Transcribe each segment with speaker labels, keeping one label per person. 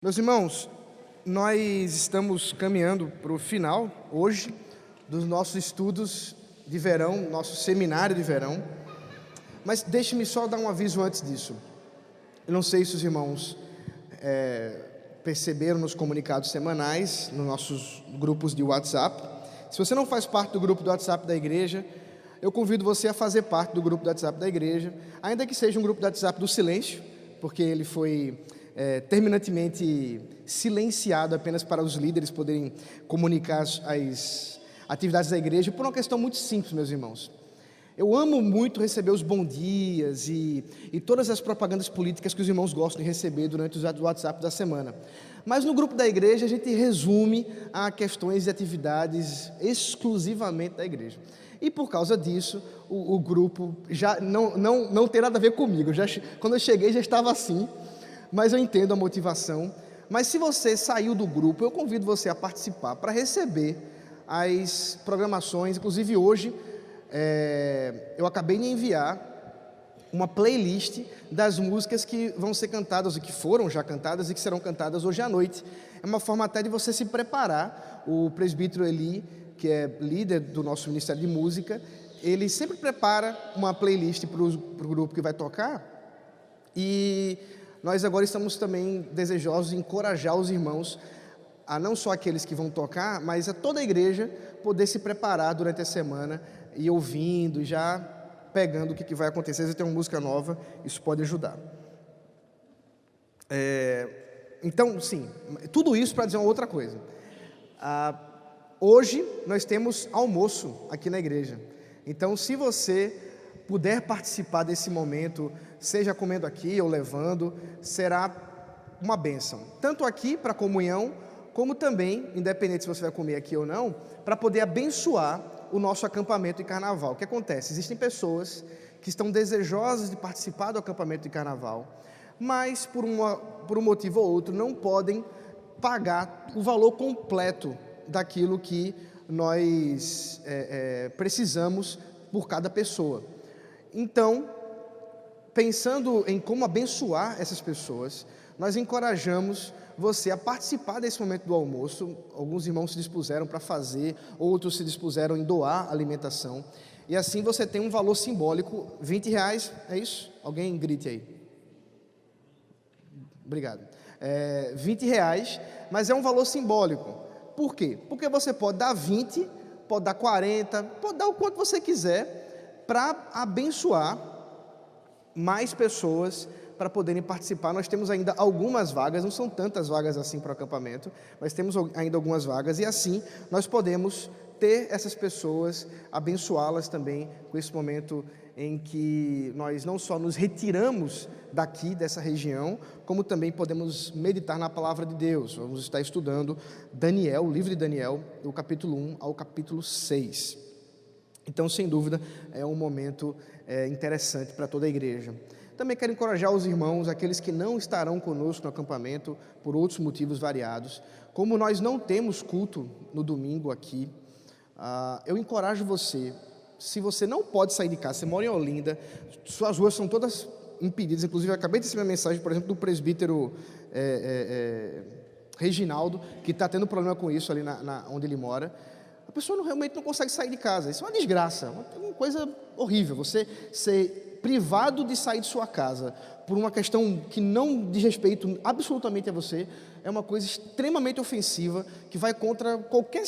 Speaker 1: Meus irmãos, nós estamos caminhando para o final, hoje, dos nossos estudos de verão, nosso seminário de verão. Mas deixe-me só dar um aviso antes disso. Eu não sei se os irmãos perceberam nos comunicados semanais, nos nossos grupos de WhatsApp. Se você não faz parte do grupo do WhatsApp da igreja, eu convido você a fazer parte do grupo do WhatsApp da igreja, ainda que seja um grupo do WhatsApp do silêncio, porque ele foi terminantemente silenciado apenas para os líderes poderem comunicar as atividades da igreja, por uma questão muito simples, meus irmãos. Eu amo muito receber os bom dias e todas as propagandas políticas que os irmãos gostam de receber durante o WhatsApp da semana. Mas no grupo da igreja a gente resume a questões e atividades exclusivamente da igreja. E por causa disso, o grupo já não tem nada a ver comigo. Quando eu cheguei já estava assim, mas eu entendo a motivação. Mas se você saiu do grupo, eu convido você a participar para receber as programações. Inclusive hoje eu acabei de enviar uma playlist das músicas que vão ser cantadas, e que foram já cantadas e que serão cantadas hoje à noite. É uma forma até de você se preparar. O presbítero Eli, que é líder do nosso Ministério de Música, ele sempre prepara uma playlist para o grupo que vai tocar, e nós agora estamos também desejosos de encorajar os irmãos, a não só aqueles que vão tocar, mas a toda a igreja poder se preparar durante a semana e ouvindo, já pegando o que vai acontecer. Se tem uma música nova, isso pode ajudar. Então, sim, tudo isso para dizer uma outra coisa. Hoje nós temos almoço aqui na igreja. Então, se você puder participar desse momento, seja comendo aqui ou levando, será uma bênção. Tanto aqui para a comunhão, como também, independente se você vai comer aqui ou não, para poder abençoar o nosso acampamento de carnaval. O que acontece? Existem pessoas que estão desejosas de participar do acampamento de carnaval, mas por um motivo ou outro não podem pagar o valor completo daquilo que nós precisamos por cada pessoa. Então, pensando em como abençoar essas pessoas, nós encorajamos você a participar desse momento do almoço. Alguns irmãos se dispuseram para fazer, outros se dispuseram em doar alimentação, e assim você tem um valor simbólico, R$20, é isso? Alguém grite aí. Obrigado. R$20, mas é um valor simbólico. Por quê? Porque você pode dar 20, pode dar 40, pode dar o quanto você quiser, para abençoar mais pessoas para poderem participar. Nós temos ainda algumas vagas, não são tantas vagas assim para o acampamento, mas temos ainda algumas vagas, e assim nós podemos ter essas pessoas, abençoá-las também com esse momento em que nós não só nos retiramos daqui, dessa região, como também podemos meditar na palavra de Deus. Vamos estar estudando Daniel, o livro de Daniel, do capítulo 1 ao capítulo 6. Então, sem dúvida, é um momento interessante para toda a igreja. Também quero encorajar os irmãos, aqueles que não estarão conosco no acampamento, por outros motivos variados. Como nós não temos culto no domingo aqui, eu encorajo você, se você não pode sair de casa, você mora em Olinda, suas ruas são todas impedidas. Inclusive, eu acabei de receber uma mensagem, por exemplo, do presbítero Reginaldo, que está tendo problema com isso ali onde ele mora. A pessoa realmente não consegue sair de casa. Isso é uma desgraça, uma coisa horrível. Você ser privado de sair de sua casa por uma questão que não diz respeito absolutamente a você, é uma coisa extremamente ofensiva, que vai contra qualquer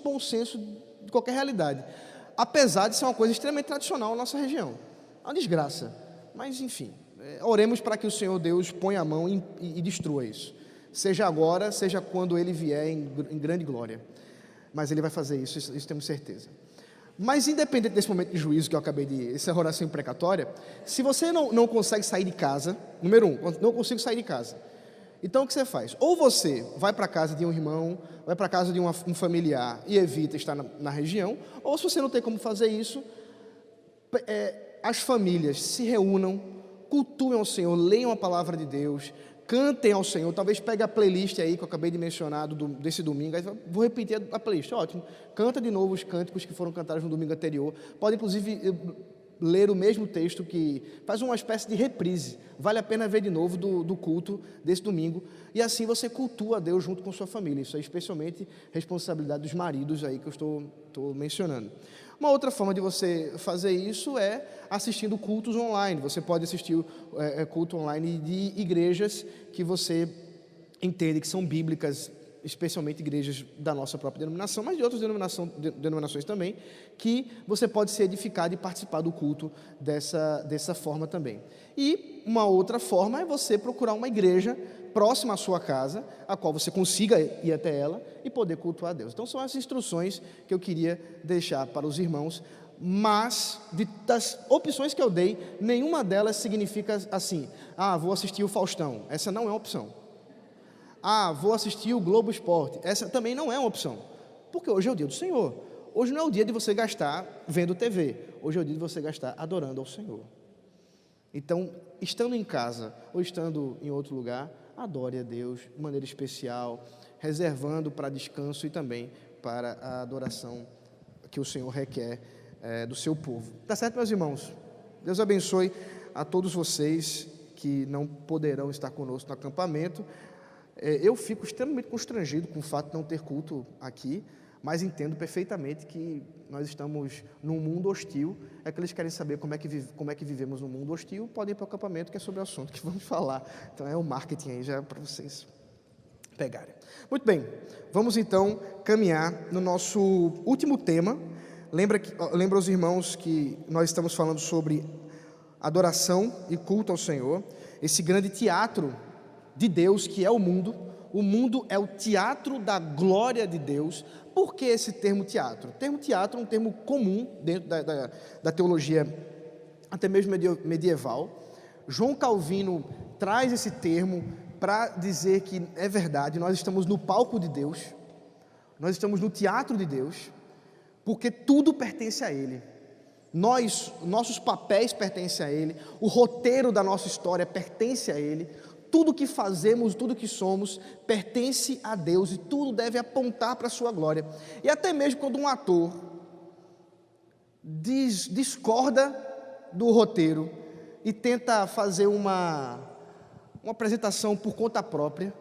Speaker 1: bom senso de qualquer realidade, apesar de ser uma coisa extremamente tradicional na nossa região. É uma desgraça, mas enfim, oremos para que o Senhor Deus ponha a mão e destrua isso, seja agora, seja quando Ele vier em grande glória. Mas Ele vai fazer isso temos certeza. Mas independente desse momento de juízo que eu acabei de, essa oração imprecatória, se você não consegue sair de casa, número 1, não consigo sair de casa, então o que você faz? Ou você vai para a casa de um irmão, vai para a casa de um familiar e evita estar na região, ou se você não tem como fazer isso, as famílias se reúnam, cultuem ao Senhor, leiam a palavra de Deus, cantem ao Senhor. Talvez pegue a playlist aí que eu acabei de mencionar desse domingo, aí vou repetir a playlist, ótimo, canta de novo os cânticos que foram cantados no domingo anterior, pode inclusive ler o mesmo texto, que faz uma espécie de reprise. Vale a pena ver de novo do culto desse domingo, e assim você cultua a Deus junto com sua família. Isso é especialmente responsabilidade dos maridos aí que eu estou mencionando. Uma outra forma de você fazer isso é assistindo cultos online. Você pode assistir culto online de igrejas que você entende que são bíblicas, especialmente igrejas da nossa própria denominação, mas de outras denominações também, que você pode ser edificado e participar do culto dessa forma também. E uma outra forma é você procurar uma igreja próxima à sua casa, a qual você consiga ir até ela e poder cultuar a Deus. Então são essas instruções que eu queria deixar para os irmãos, mas das opções que eu dei, nenhuma delas significa assim: vou assistir o Faustão. Essa não é uma opção. Vou assistir o Globo Esporte. Essa também não é uma opção, porque hoje é o dia do Senhor. Hoje não é o dia de você gastar vendo TV, hoje é o dia de você gastar adorando ao Senhor. Então, estando em casa ou estando em outro lugar, adore a Deus de maneira especial, reservando para descanso e também para a adoração que o Senhor requer do seu povo. Tá certo, meus irmãos? Deus abençoe a todos vocês que não poderão estar conosco no acampamento. Eu fico extremamente constrangido com o fato de não ter culto aqui, mas entendo perfeitamente que nós estamos num mundo hostil. É que eles querem saber como é que vivemos num mundo hostil, podem ir para o acampamento, que é sobre o assunto que vamos falar. Então é o marketing aí já para vocês pegarem. Muito bem, vamos então caminhar no nosso último tema. Lembra os irmãos que nós estamos falando sobre adoração e culto ao Senhor, esse grande teatro de Deus que é o mundo. O mundo é o teatro da glória de Deus. Por que esse termo teatro? O termo teatro é um termo comum dentro da teologia, até mesmo medieval. João Calvino traz esse termo para dizer que é verdade, nós estamos no palco de Deus, nós estamos no teatro de Deus, porque tudo pertence a Ele. Nossos papéis pertencem a Ele, o roteiro da nossa história pertence a Ele. Tudo que fazemos, tudo que somos, pertence a Deus e tudo deve apontar para a sua glória. E até mesmo quando um ator discorda do roteiro e tenta fazer uma apresentação por conta própria,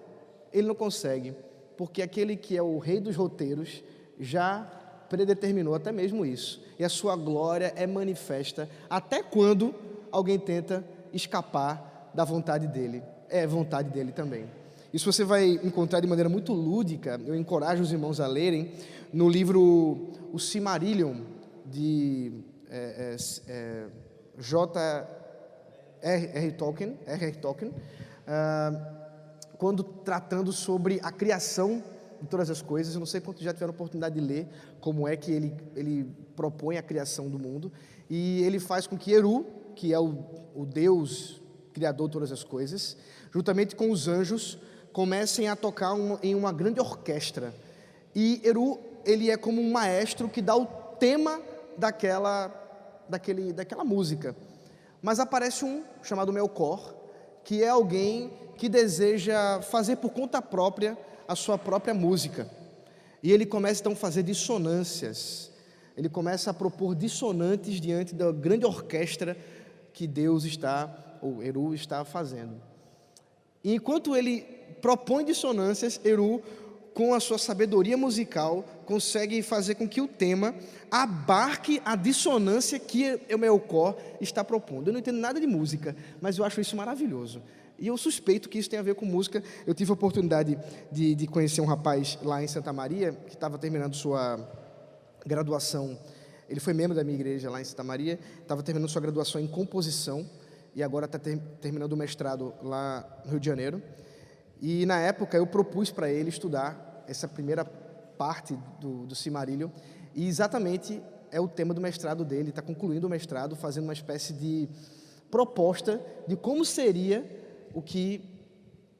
Speaker 1: ele não consegue, porque aquele que é o rei dos roteiros já predeterminou até mesmo isso. E a sua glória é manifesta até quando alguém tenta escapar da vontade dele. É vontade dele também. Isso você vai encontrar de maneira muito lúdica. Eu encorajo os irmãos a lerem no livro O Silmarillion, de J.R.R. Tolkien, quando tratando sobre a criação de todas as coisas. Eu não sei quantos já tiveram a oportunidade de ler como é que ele propõe a criação do mundo, e ele faz com que Eru, que é o Deus criador de todas as coisas, juntamente com os anjos, comecem a tocar em uma grande orquestra. E Eru, ele é como um maestro que dá o tema daquela música. Mas aparece um chamado Melkor, que é alguém que deseja fazer por conta própria a sua própria música. E ele começa então a fazer dissonâncias. Ele começa a propor dissonantes diante da grande orquestra que Eru está fazendo. E enquanto ele propõe dissonâncias, Eru, com a sua sabedoria musical, consegue fazer com que o tema abarque a dissonância que o Melkor está propondo. Eu não entendo nada de música, mas eu acho isso maravilhoso. E eu suspeito que isso tem a ver com música. Eu tive a oportunidade de conhecer um rapaz lá em Santa Maria, que estava terminando sua graduação. Ele foi membro da minha igreja lá em Santa Maria, estava terminando sua graduação em composição, e agora está terminando o mestrado lá no Rio de Janeiro. E na época eu propus para ele estudar essa primeira parte do Silmarillion, e exatamente é o tema do mestrado dele. Está concluindo o mestrado, fazendo uma espécie de proposta de como seria o que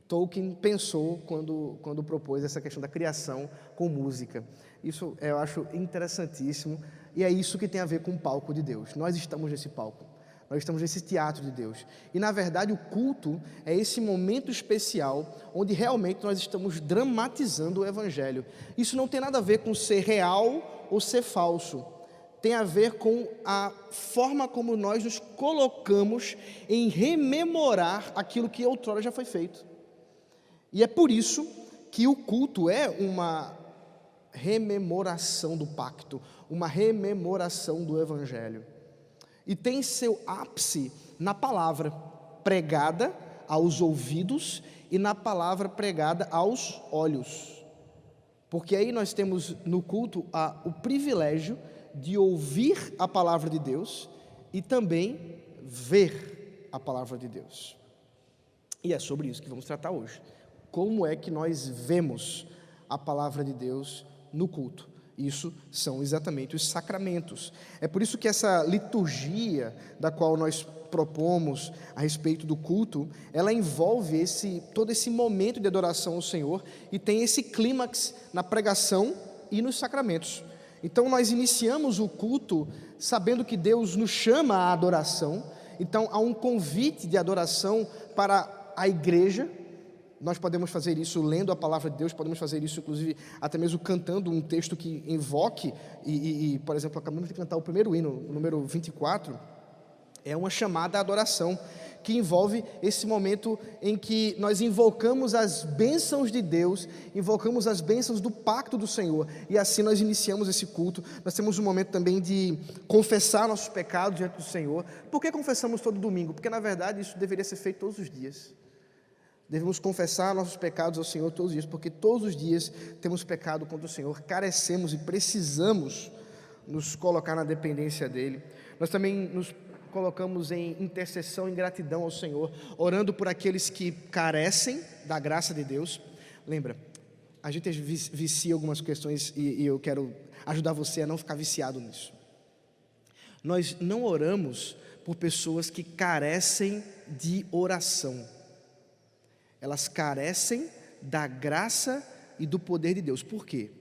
Speaker 1: Tolkien pensou quando propôs essa questão da criação com música. Isso eu acho interessantíssimo, e é isso que tem a ver com o palco de Deus. Nós estamos nesse palco. Nós estamos nesse teatro de Deus. E, na verdade, o culto é esse momento especial onde realmente nós estamos dramatizando o Evangelho. Isso não tem nada a ver com ser real ou ser falso. tem a ver com a forma como nós nos colocamos em rememorar aquilo que outrora já foi feito. E é por isso que o culto é uma rememoração do pacto, uma rememoração do evangelho. E tem seu ápice na palavra pregada aos ouvidos e na palavra pregada aos olhos. Porque aí nós temos no culto o privilégio de ouvir a palavra de Deus e também ver a palavra de Deus. E é sobre isso que vamos tratar hoje. Como é que nós vemos a palavra de Deus no culto? Isso são exatamente os sacramentos. É por isso que essa liturgia da qual nós propomos a respeito do culto, ela envolve todo esse momento de adoração ao Senhor e tem esse clímax na pregação e nos sacramentos. Então nós iniciamos o culto sabendo que Deus nos chama à adoração. Então há um convite de adoração para a igreja. Nós podemos fazer isso lendo a palavra de Deus, podemos fazer isso inclusive até mesmo cantando um texto que invoque, por exemplo, acabamos de cantar o primeiro hino, o número 24, é uma chamada à adoração, que envolve esse momento em que nós invocamos as bênçãos de Deus, invocamos as bênçãos do pacto do Senhor, e assim nós iniciamos esse culto. Nós temos um momento também de confessar nossos pecados diante do Senhor. Por que confessamos todo domingo? Porque na verdade isso deveria ser feito todos os dias. Devemos confessar nossos pecados ao Senhor todos os dias, porque todos os dias temos pecado contra o Senhor, carecemos e precisamos nos colocar na dependência dEle. Nós também nos colocamos em intercessão, em gratidão ao Senhor, orando por aqueles que carecem da graça de Deus. Lembra, a gente vicia algumas questões e eu quero ajudar você a não ficar viciado nisso. Nós não oramos por pessoas que carecem de oração. Elas carecem da graça e do poder de Deus. Por quê?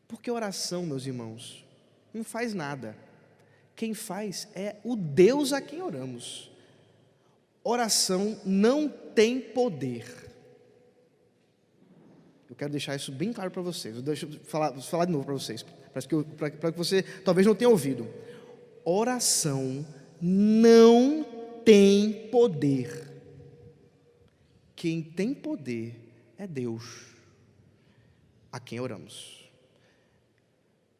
Speaker 1: Porque oração, meus irmãos, não faz nada. Quem faz é o Deus a quem oramos. Oração não tem poder. Eu quero deixar isso bem claro para vocês. Deixa eu falar de novo para vocês, para que você talvez não tenha ouvido. Oração não tem poder. Quem tem poder é Deus, a quem oramos.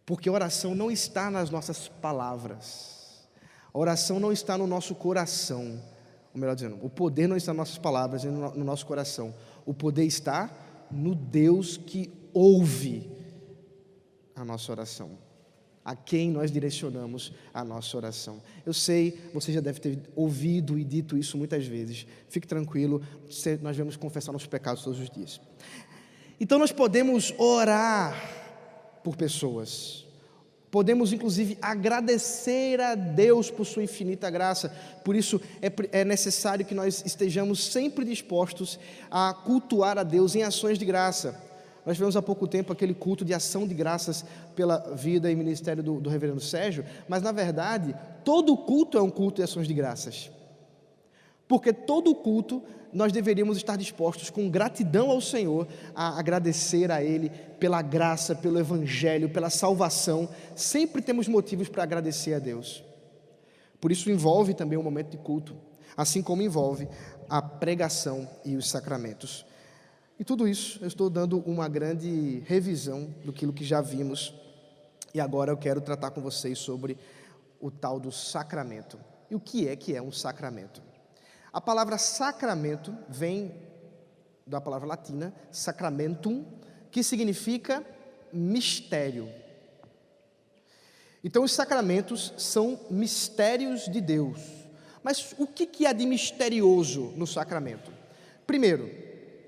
Speaker 1: Porque a oração não está nas nossas palavras, a oração não está no nosso coração, ou melhor dizendo, o poder não está nas nossas palavras e no nosso coração, o poder está no Deus que ouve a nossa oração, a quem nós direcionamos a nossa oração. Eu sei, você já deve ter ouvido e dito isso muitas vezes. Fique tranquilo, nós vamos confessar nossos pecados todos os dias. Então nós podemos orar por pessoas. Podemos inclusive agradecer a Deus por sua infinita graça. Por isso é necessário que nós estejamos sempre dispostos a cultuar a Deus em ações de graça. Nós tivemos há pouco tempo aquele culto de ação de graças pela vida e ministério do reverendo Sérgio, mas na verdade, todo culto é um culto de ações de graças. Porque todo culto nós deveríamos estar dispostos com gratidão ao Senhor a agradecer a Ele pela graça, pelo Evangelho, pela salvação. Sempre temos motivos para agradecer a Deus. Por isso envolve também um momento de culto, assim como envolve a pregação e os sacramentos. E tudo isso, eu estou dando uma grande revisão do que já vimos. E agora eu quero tratar com vocês sobre o tal do sacramento. E o que é um sacramento? A palavra sacramento vem da palavra latina, sacramentum, que significa mistério. Então os sacramentos são mistérios de Deus. Mas o que há de misterioso no sacramento? Primeiro,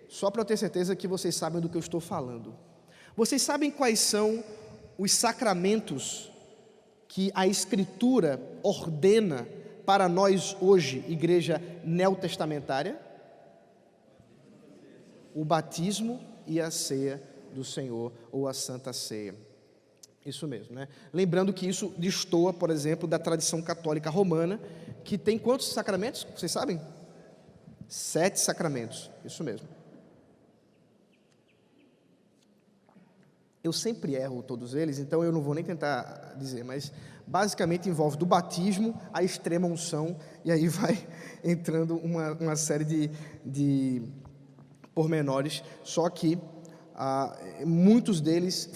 Speaker 1: só para eu ter certeza que vocês sabem do que eu estou falando. Vocês sabem quais são os sacramentos que a Escritura ordena para nós hoje, igreja neotestamentária? O batismo e a ceia do Senhor, ou a Santa Ceia. Isso mesmo, né? Lembrando que isso destoa, por exemplo, da tradição católica romana, que tem quantos sacramentos? Vocês sabem? 7 sacramentos, isso mesmo. Eu sempre erro todos eles, então eu não vou nem tentar dizer, mas basicamente envolve do batismo à extrema unção, e aí vai entrando uma série de pormenores, só que muitos deles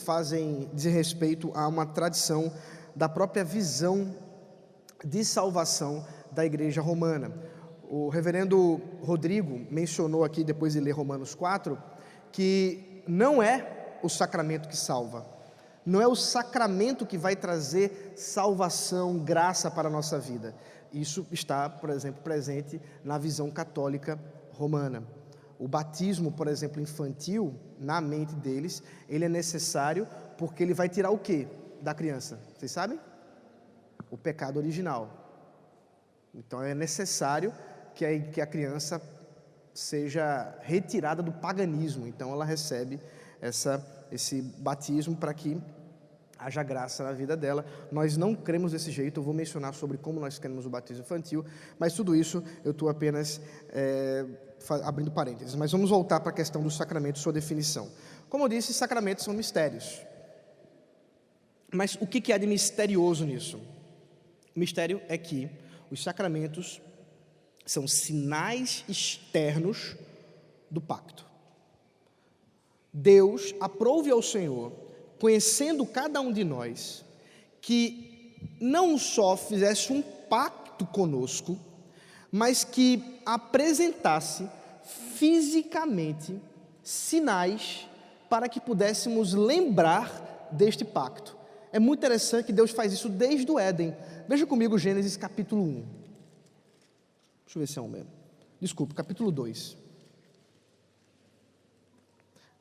Speaker 1: dizem respeito a uma tradição da própria visão de salvação da igreja romana. O reverendo Rodrigo mencionou aqui, depois de ler Romanos 4, que não é o sacramento que salva, não é o sacramento que vai trazer salvação, graça para a nossa vida. Isso está, por exemplo, presente na visão católica romana. O batismo, por exemplo, infantil, na mente deles, ele é necessário porque ele vai tirar o quê da criança? Vocês sabem? O pecado original. Então é necessário que a criança seja retirada do paganismo. Então ela recebe esse batismo para que haja graça na vida dela. Nós não cremos desse jeito. Eu vou mencionar sobre como nós cremos o batismo infantil, mas tudo isso eu estou apenas abrindo parênteses. Mas vamos voltar para a questão do sacramento, sua definição. Como eu disse, sacramentos são mistérios. Mas o que há de misterioso nisso? O mistério é que os sacramentos são sinais externos do pacto. Deus aprove ao Senhor, conhecendo cada um de nós, que não só fizesse um pacto conosco, mas que apresentasse fisicamente sinais para que pudéssemos lembrar deste pacto. É muito interessante que Deus faz isso desde o Éden. Veja comigo Gênesis capítulo 1. Deixa eu ver se é um mesmo. Desculpa, capítulo 2.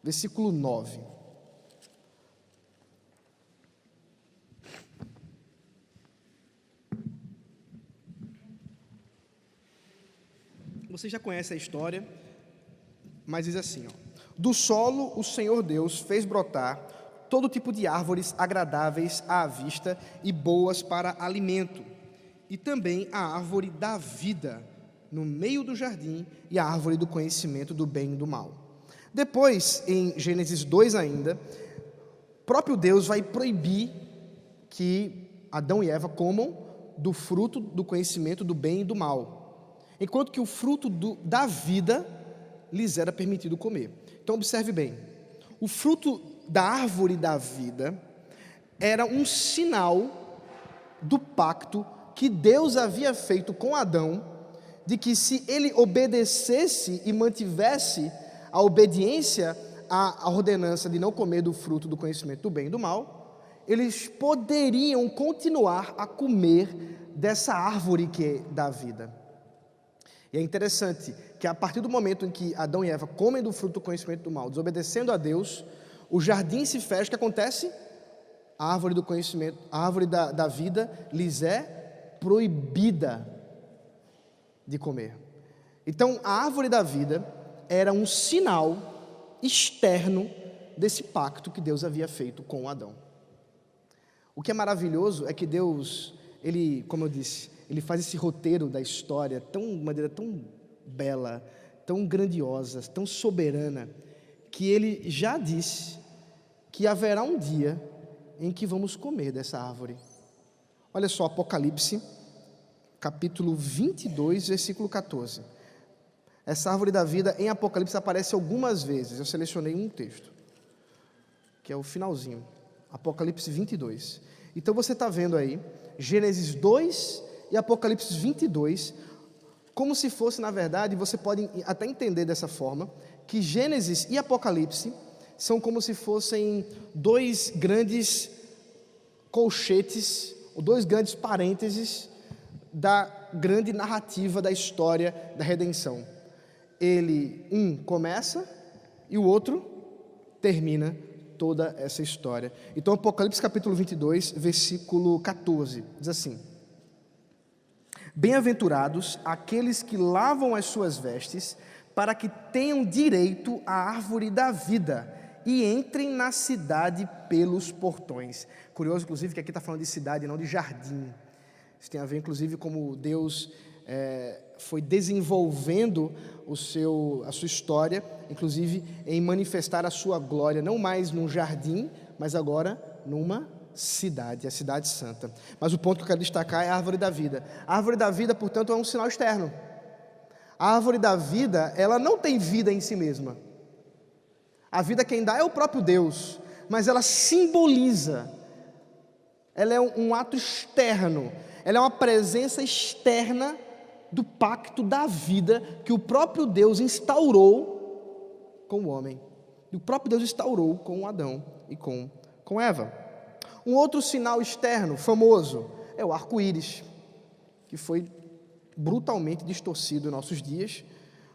Speaker 1: Versículo 9. Você já conhece a história, mas diz assim, do solo o Senhor Deus fez brotar todo tipo de árvores agradáveis à vista e boas para alimento, e também a árvore da vida no meio do jardim e a árvore do conhecimento do bem e do mal. Depois, em Gênesis 2 ainda, próprio Deus vai proibir que Adão e Eva comam do fruto do conhecimento do bem e do mal, enquanto que o fruto da vida lhes era permitido comer. Então observe bem, o fruto da árvore da vida era um sinal do pacto que Deus havia feito com Adão, de que se ele obedecesse e mantivesse a obediência à ordenança de não comer do fruto do conhecimento do bem e do mal, eles poderiam continuar a comer dessa árvore que é da vida. E é interessante que a partir do momento em que Adão e Eva comem do fruto do conhecimento do mal, desobedecendo a Deus, o jardim se fecha. O que acontece? A árvore do conhecimento, a árvore da vida lhes é proibida de comer. Então a árvore da vida era um sinal externo desse pacto que Deus havia feito com Adão. O que é maravilhoso é que Deus, ele, como eu disse, ele faz esse roteiro da história de maneira tão bela, tão grandiosa, tão soberana, que ele já disse que haverá um dia em que vamos comer dessa árvore. Olha só, Apocalipse, capítulo 22, versículo 14. Essa árvore da vida em Apocalipse aparece algumas vezes. Eu selecionei um texto, que é o finalzinho, Apocalipse 22. Então você está vendo aí, Gênesis 2 e Apocalipse 22, como se fosse, na verdade, você pode até entender dessa forma, que Gênesis e Apocalipse são como se fossem dois grandes colchetes, ou dois grandes parênteses da grande narrativa da história da redenção. Um começa e o outro termina toda essa história. Então Apocalipse capítulo 22, versículo 14, diz assim: bem-aventurados aqueles que lavam as suas vestes, para que tenham direito à árvore da vida e entrem na cidade pelos portões. Curioso, inclusive, que aqui está falando de cidade, não de jardim. Isso tem a ver, inclusive, como Deus foi desenvolvendo a sua história, inclusive em manifestar a sua glória, não mais num jardim, mas agora numa cidade, a cidade santa. Mas o ponto que eu quero destacar é a árvore da vida. A árvore da vida, portanto, é um sinal externo. A árvore da vida, ela não tem vida em si mesma. A vida quem dá é o próprio Deus, mas ela simboliza, ela é um ato externo, ela é uma presença externa do pacto da vida que o próprio Deus instaurou com o homem. E o próprio Deus instaurou com Adão e com Eva. Um outro sinal externo famoso é o arco-íris, que foi brutalmente distorcido em nossos dias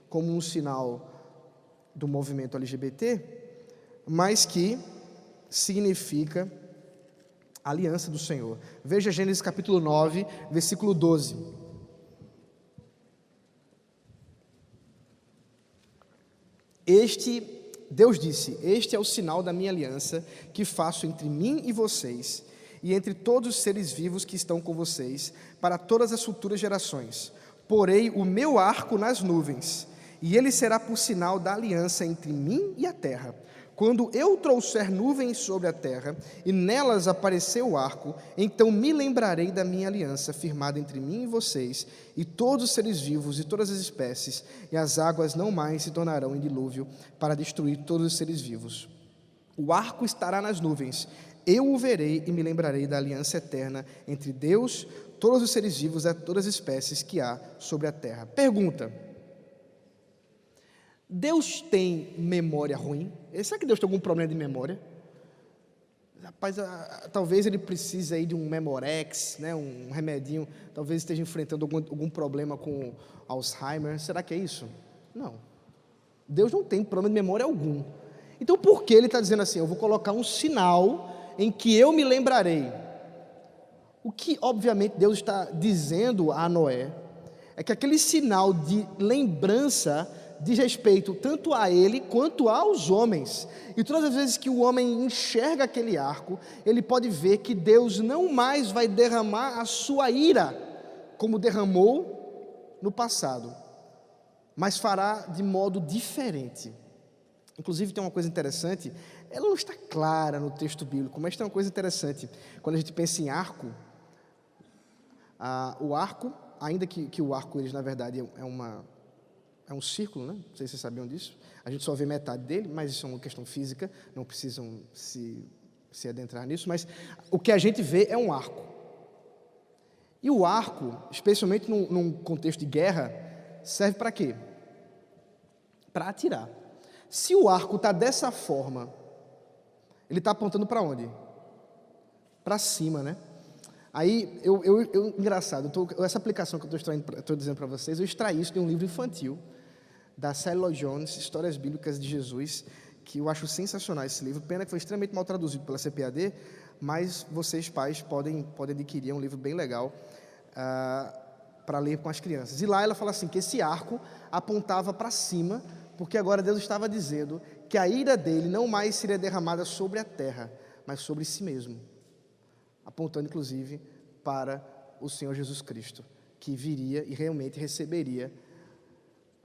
Speaker 1: como um sinal do movimento LGBT, mas que significa a aliança do Senhor. Veja Gênesis capítulo 9, versículo 12. Deus disse: este é o sinal da minha aliança que faço entre mim e vocês, e entre todos os seres vivos que estão com vocês, para todas as futuras gerações. Porei o meu arco nas nuvens, e ele será por sinal da aliança entre mim e a terra. Quando eu trouxer nuvens sobre a terra, e nelas aparecer o arco, então me lembrarei da minha aliança, firmada entre mim e vocês, e todos os seres vivos e todas as espécies, e as águas não mais se tornarão em dilúvio, para destruir todos os seres vivos. O arco estará nas nuvens, eu o verei e me lembrarei da aliança eterna entre Deus, todos os seres vivos e todas as espécies que há sobre a terra. Pergunta: Deus tem memória ruim? Será que Deus tem algum problema de memória? Rapaz, talvez ele precise aí de um Memorex, né, um remedinho, talvez esteja enfrentando algum problema com Alzheimer. Será que é isso? Não. Deus não tem problema de memória algum. Então por que ele está dizendo assim: eu vou colocar um sinal em que eu me lembrarei? O que obviamente Deus está dizendo a Noé é que aquele sinal de lembrança diz respeito tanto a ele quanto aos homens. E todas as vezes que o homem enxerga aquele arco, ele pode ver que Deus não mais vai derramar a sua ira como derramou no passado, mas fará de modo diferente. Inclusive tem uma coisa interessante, ela não está clara no texto bíblico, mas tem uma coisa interessante. Quando a gente pensa em arco, o arco, ainda que o arco-íris na verdade é um círculo, né? Não sei se vocês sabiam disso. A gente só vê metade dele, mas isso é uma questão física, não precisam se adentrar nisso, mas o que a gente vê é um arco. E o arco, especialmente num contexto de guerra, serve para quê? Para atirar. Se o arco está dessa forma, ele está apontando para onde? Para cima, né? Aí, engraçado, essa aplicação que eu estou dizendo para vocês, eu extraí isso de um livro infantil, da Sally Lloyd Jones, Histórias Bíblicas de Jesus, que eu acho sensacional esse livro. Pena que foi extremamente mal traduzido pela CPAD, mas vocês, pais, podem adquirir, é um livro bem legal para ler com as crianças. E lá ela fala assim, que esse arco apontava para cima, porque agora Deus estava dizendo que a ira dele não mais seria derramada sobre a terra, mas sobre si mesmo, apontando inclusive para o Senhor Jesus Cristo, que viria e realmente receberia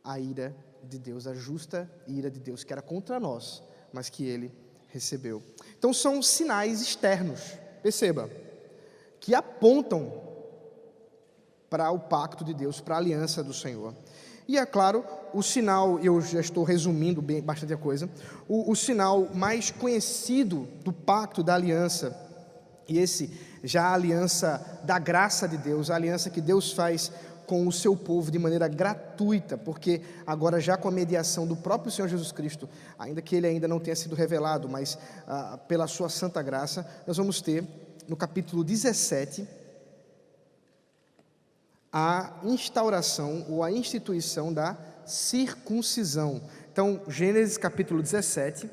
Speaker 1: a ira de Deus, a justa ira de Deus, que era contra nós, mas que ele recebeu. Então são sinais externos, perceba, que apontam para o pacto de Deus, para a aliança do Senhor. E é claro, o sinal, eu já estou resumindo bastante a coisa, o sinal mais conhecido do pacto, da aliança, e esse já a aliança da graça de Deus, a aliança que Deus faz com o seu povo de maneira gratuita, porque agora já com a mediação do próprio Senhor Jesus Cristo, ainda que ele ainda não tenha sido revelado, mas pela sua santa graça, nós vamos ter no capítulo 17 a instauração ou a instituição da circuncisão. Então, Gênesis capítulo 17,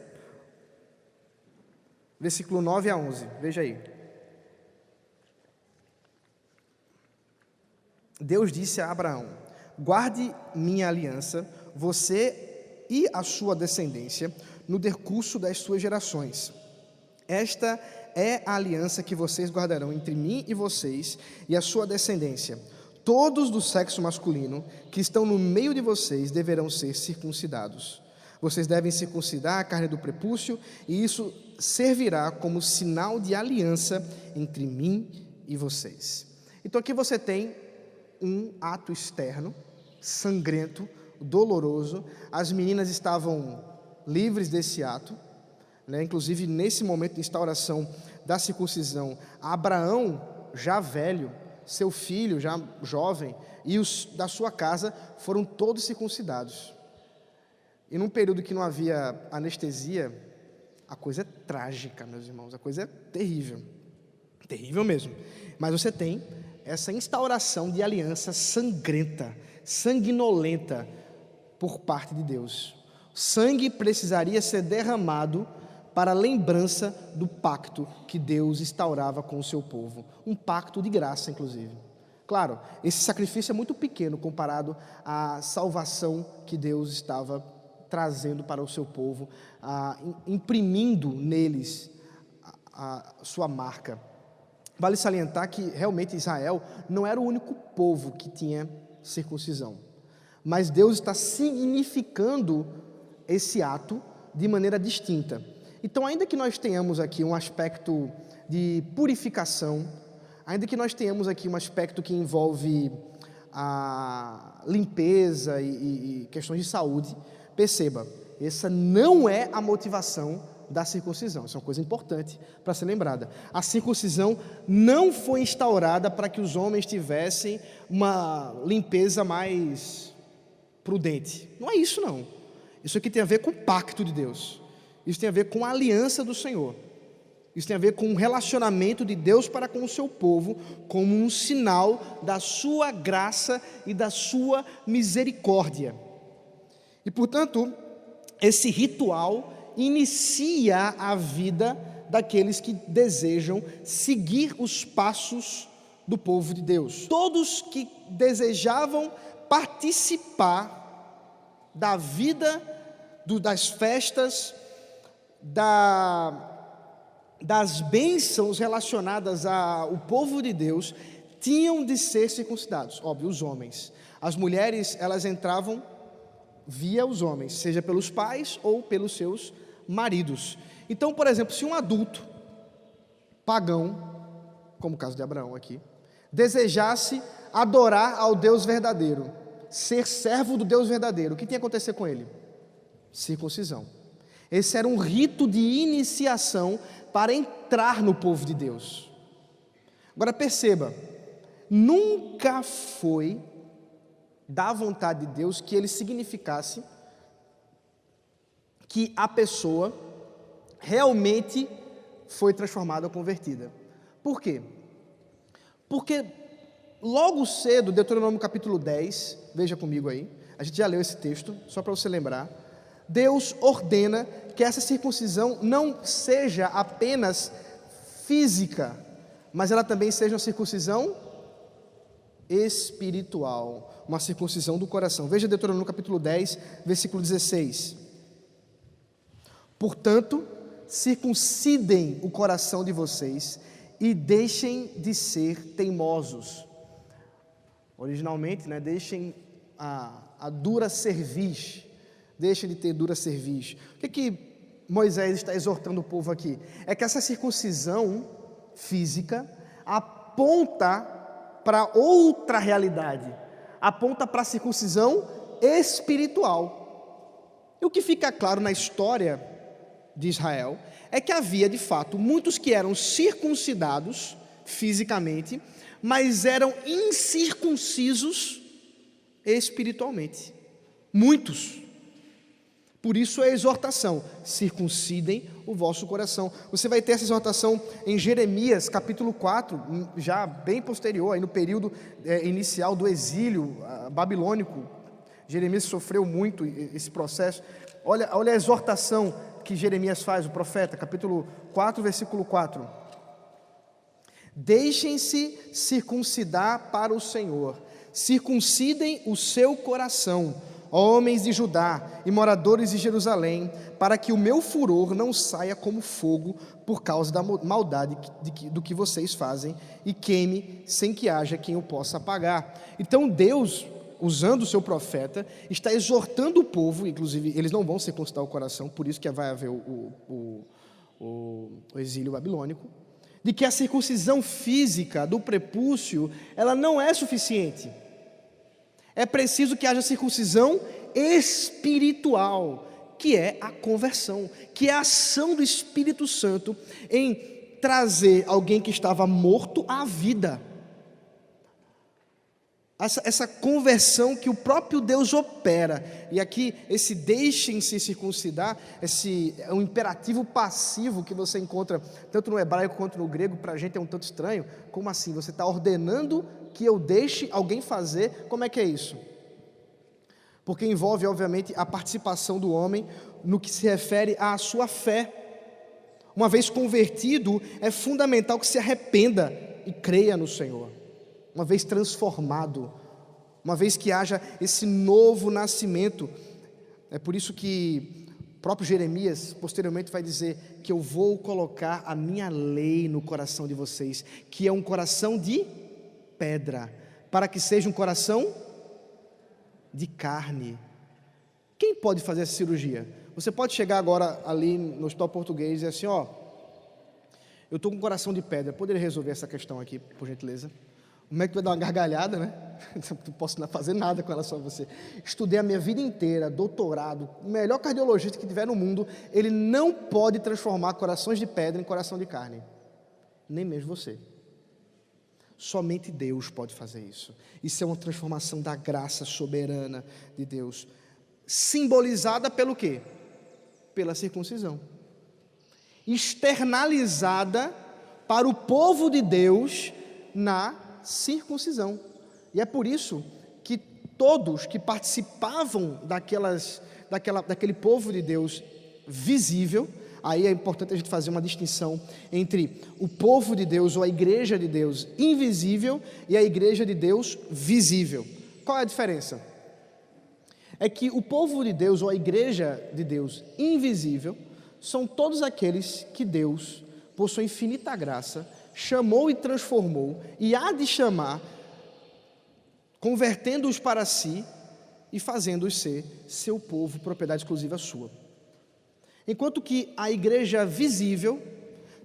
Speaker 1: versículo 9 a 11, veja aí. Deus disse a Abraão: guarde minha aliança, você e a sua descendência, no decurso das suas gerações. Esta é a aliança que vocês guardarão entre mim e vocês e a sua descendência. todos do sexo masculino que estão no meio de vocês deverão ser circuncidados. Vocês devem circuncidar a carne do prepúcio, e isso servirá como sinal de aliança entre mim e vocês. Então aqui você tem um ato externo, sangrento, doloroso. As meninas estavam livres desse ato, né? Inclusive nesse momento de instauração da circuncisão, Abraão, já velho, seu filho já jovem, e os da sua casa foram todos circuncidados. E num período que não havia anestesia, a coisa é trágica, meus irmãos, a coisa é terrível, terrível mesmo. Mas você tem essa instauração de aliança sangrenta, sanguinolenta por parte de Deus. Sangue precisaria ser derramado para a lembrança do pacto que Deus instaurava com o seu povo, um pacto de graça, inclusive. Claro, esse sacrifício é muito pequeno comparado à salvação que Deus estava trazendo para o seu povo, imprimindo neles a sua marca. Vale salientar que realmente Israel não era o único povo que tinha circuncisão, mas Deus está significando esse ato de maneira distinta. Então, ainda que nós tenhamos aqui um aspecto de purificação, ainda que nós tenhamos aqui um aspecto que envolve a limpeza e questões de saúde, perceba, essa não é a motivação da circuncisão. Isso é uma coisa importante para ser lembrada. A circuncisão não foi instaurada para que os homens tivessem uma limpeza mais prudente. Não é isso, não. Isso aqui tem a ver com o pacto de Deus. Isso tem a ver com a aliança do Senhor. Isso tem a ver com o relacionamento de Deus para com o seu povo, como um sinal da sua graça e da sua misericórdia. E, portanto, esse ritual inicia a vida daqueles que desejam seguir os passos do povo de Deus. Todos que desejavam participar da vida, das festas, das bênçãos relacionadas ao povo de Deus, tinham de ser circuncidados. Óbvio, os homens. As mulheres, elas entravam via os homens, seja pelos pais ou pelos seus maridos. Então, por exemplo, se um adulto pagão, como o caso de Abraão aqui, desejasse adorar ao Deus verdadeiro, ser servo do Deus verdadeiro, o que tinha que acontecer com ele? Circuncisão. Esse era um rito de iniciação para entrar no povo de Deus. Agora perceba, nunca foi da vontade de Deus que ele significasse que a pessoa realmente foi transformada ou convertida. Por quê? Porque logo cedo, Deuteronômio capítulo 10, veja comigo aí, a gente já leu esse texto, só para você lembrar, Deus ordena que essa circuncisão não seja apenas física, mas ela também seja uma circuncisão espiritual, uma circuncisão do coração. Veja Deuteronômio capítulo 10, versículo 16. Portanto, circuncidem o coração de vocês e deixem de ser teimosos. Originalmente, deixem a dura cerviz, deixem de ter dura cerviz. O que Moisés está exortando o povo aqui? É que essa circuncisão física aponta para outra realidade, aponta para a circuncisão espiritual. E o que fica claro na história de Israel é que havia de fato muitos que eram circuncidados fisicamente, mas eram incircuncisos espiritualmente. Muitos. Por isso a exortação, circuncidem o vosso coração. Você vai ter essa exortação em Jeremias capítulo 4, já bem posterior, aí no período inicial do exílio babilônico. Jeremias sofreu muito esse processo. Olha a exortação que Jeremias faz, o profeta, capítulo 4, versículo 4. Deixem-se circuncidar para o Senhor, circuncidem o seu coração, homens de Judá e moradores de Jerusalém, para que o meu furor não saia como fogo por causa da maldade do que vocês fazem e queime sem que haja quem o possa apagar. Então Deus, usando o seu profeta, está exortando o povo, inclusive eles não vão circuncidar o coração, por isso que vai haver o exílio babilônico, de que a circuncisão física do prepúcio, ela não é suficiente. É preciso que haja circuncisão espiritual, que é a conversão, que é a ação do Espírito Santo em trazer alguém que estava morto à vida. Essa conversão que o próprio Deus opera. E aqui, esse deixem-se circuncidar, é um imperativo passivo que você encontra tanto no hebraico quanto no grego. Para a gente é um tanto estranho. Como assim? Você está ordenando que eu deixe alguém fazer? Como é que é isso? Porque envolve, obviamente, a participação do homem no que se refere à sua fé. Uma vez convertido, é fundamental que se arrependa e creia no Senhor. Uma vez transformado, uma vez que haja esse novo nascimento. É por isso que o próprio Jeremias posteriormente vai dizer que eu vou colocar a minha lei no coração de vocês, que é um coração de pedra, para que seja um coração de carne. Quem pode fazer essa cirurgia? Você pode chegar agora ali no Hospital Português e dizer assim, eu estou com um coração de pedra, poderia resolver essa questão aqui, por gentileza? O médico vai dar uma gargalhada, né? Não posso fazer nada com relação a você. Estudei a minha vida inteira, doutorado, o melhor cardiologista que tiver no mundo, ele não pode transformar corações de pedra em coração de carne. Nem mesmo você. Somente Deus pode fazer isso. Isso é uma transformação da graça soberana de Deus. Simbolizada pelo quê? Pela circuncisão. Externalizada para o povo de Deus na circuncisão. E é por isso que todos que participavam daquele povo de Deus visível, aí é importante a gente fazer uma distinção entre o povo de Deus ou a igreja de Deus invisível e a igreja de Deus visível. Qual é a diferença? É que o povo de Deus ou a igreja de Deus invisível são todos aqueles que Deus, por sua infinita graça, chamou e transformou, e há de chamar, convertendo-os para si e fazendo-os ser seu povo, propriedade exclusiva sua. Enquanto que a igreja visível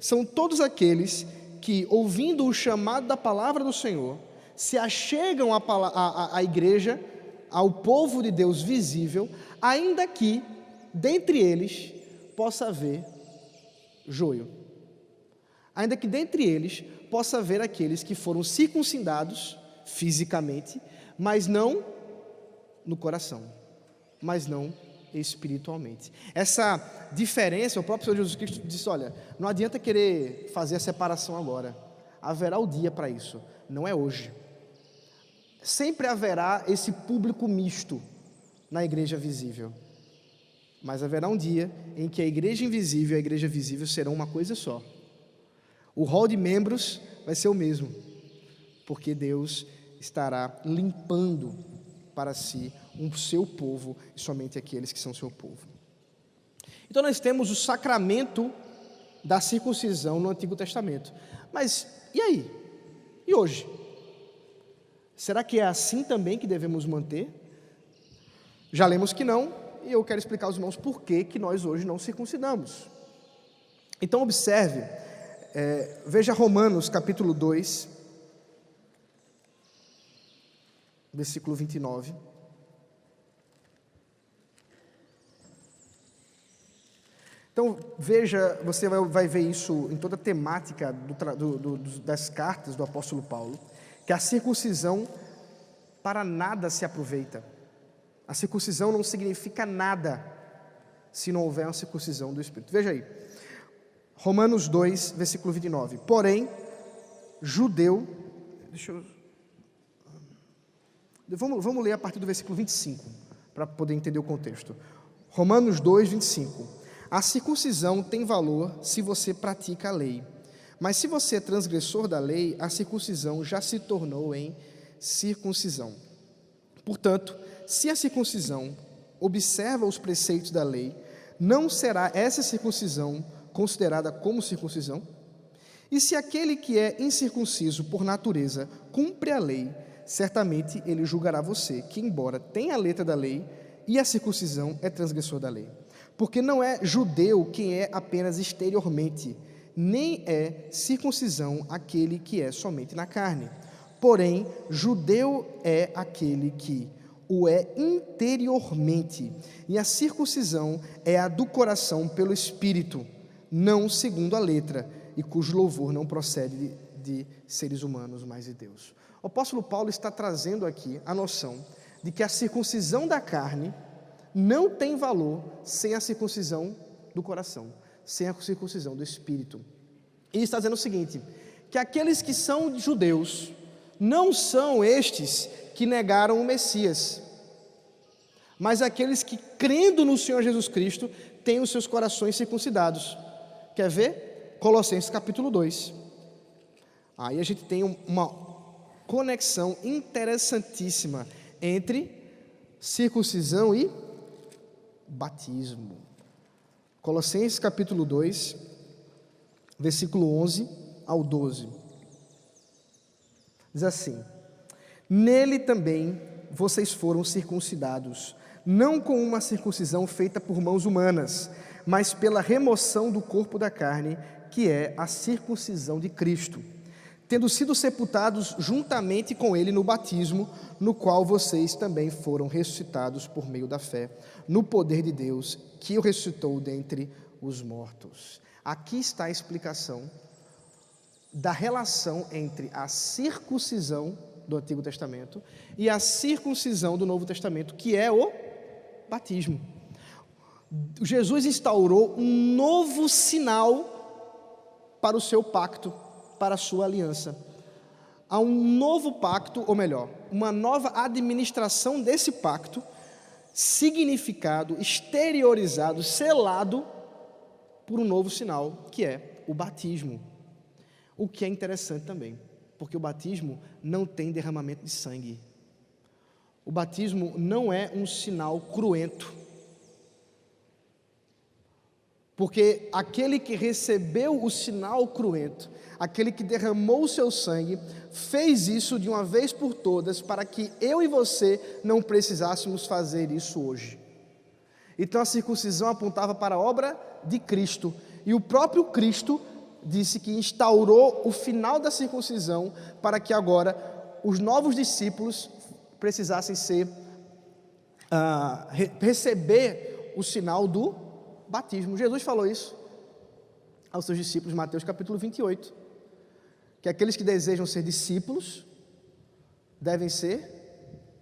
Speaker 1: são todos aqueles que, ouvindo o chamado da palavra do Senhor, se achegam à igreja, ao povo de Deus visível, ainda que dentre eles possa haver joio. Ainda que dentre eles possa haver aqueles que foram circuncidados fisicamente, mas não no coração, mas não espiritualmente. Essa diferença, o próprio Senhor Jesus Cristo disse, olha, não adianta querer fazer a separação agora, haverá o dia para isso, não é hoje. Sempre haverá esse público misto na igreja visível, mas haverá um dia em que a igreja invisível e a igreja visível serão uma coisa só. O rol de membros vai ser o mesmo, porque Deus estará limpando para si o seu povo, e somente aqueles que são seu povo. Então nós temos o sacramento da circuncisão no Antigo Testamento. Mas e aí? E hoje? Será que é assim também que devemos manter? Já lemos que não, e eu quero explicar aos irmãos por que nós hoje não circuncidamos. Então observe, veja Romanos capítulo 2, versículo 29. Então veja, você vai ver isso em toda a temática das cartas do apóstolo Paulo, que a circuncisão para nada se aproveita. A circuncisão não significa nada se não houver uma circuncisão do Espírito. Veja aí, Romanos 2, versículo 29. Porém, judeu... Vamos ler a partir do versículo 25, para poder entender o contexto. Romanos 2, 25. A circuncisão tem valor se você pratica a lei. Mas se você é transgressor da lei, a circuncisão já se tornou em circuncisão. Portanto, se a circuncisão observa os preceitos da lei, não será essa circuncisão considerada como circuncisão? E se aquele que é incircunciso por natureza cumpre a lei, certamente ele julgará você, que embora tenha a letra da lei, e a circuncisão é transgressor da lei. Porque não é judeu quem é apenas exteriormente, nem é circuncisão aquele que é somente na carne. Porém, judeu é aquele que o é interiormente, e a circuncisão é a do coração pelo Espírito, não segundo a letra, e cujo louvor não procede de seres humanos, mas de Deus. O apóstolo Paulo está trazendo aqui a noção de que a circuncisão da carne não tem valor sem a circuncisão do coração, sem a circuncisão do Espírito. E ele está dizendo o seguinte, que aqueles que são judeus não são estes que negaram o Messias, mas aqueles que, crendo no Senhor Jesus Cristo, têm os seus corações circuncidados. Quer ver? Colossenses capítulo 2. Aí a gente tem uma conexão interessantíssima entre circuncisão e batismo. Colossenses capítulo 2, versículo 11 ao 12. Diz assim: nele também vocês foram circuncidados, não com uma circuncisão feita por mãos humanas, mas pela remoção do corpo da carne, que é a circuncisão de Cristo, tendo sido sepultados juntamente com ele no batismo, no qual vocês também foram ressuscitados por meio da fé, no poder de Deus, que o ressuscitou dentre os mortos. Aqui está a explicação da relação entre a circuncisão do Antigo Testamento e a circuncisão do Novo Testamento, que é o batismo. Jesus instaurou um novo sinal para o seu pacto, para a sua aliança. Há um novo pacto, ou melhor, uma nova administração desse pacto, significado, exteriorizado, selado por um novo sinal, que é o batismo. O que é interessante também, porque o batismo não tem derramamento de sangue. O batismo não é um sinal cruento. Porque aquele que recebeu o sinal cruento, aquele que derramou o seu sangue, fez isso de uma vez por todas, para que eu e você não precisássemos fazer isso hoje. Então a circuncisão apontava para a obra de Cristo, e o próprio Cristo disse que instaurou o final da circuncisão, para que agora os novos discípulos precisassem receber o sinal do batismo. Jesus falou isso aos seus discípulos, Mateus capítulo 28, que aqueles que desejam ser discípulos devem ser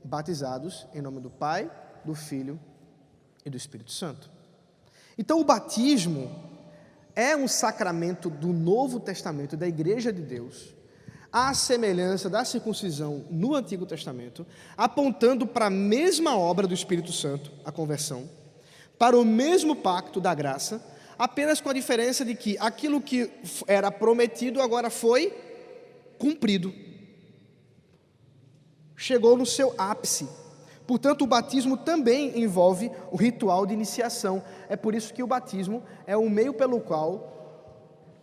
Speaker 1: batizados em nome do Pai, do Filho e do Espírito Santo. Então o batismo é um sacramento do Novo Testamento, da Igreja de Deus, à semelhança da circuncisão no Antigo Testamento, apontando para a mesma obra do Espírito Santo, a conversão, para o mesmo pacto da graça, apenas com a diferença de que aquilo que era prometido agora foi cumprido. Chegou no seu ápice. Portanto, o batismo também envolve o ritual de iniciação. É por isso que o batismo é o meio pelo qual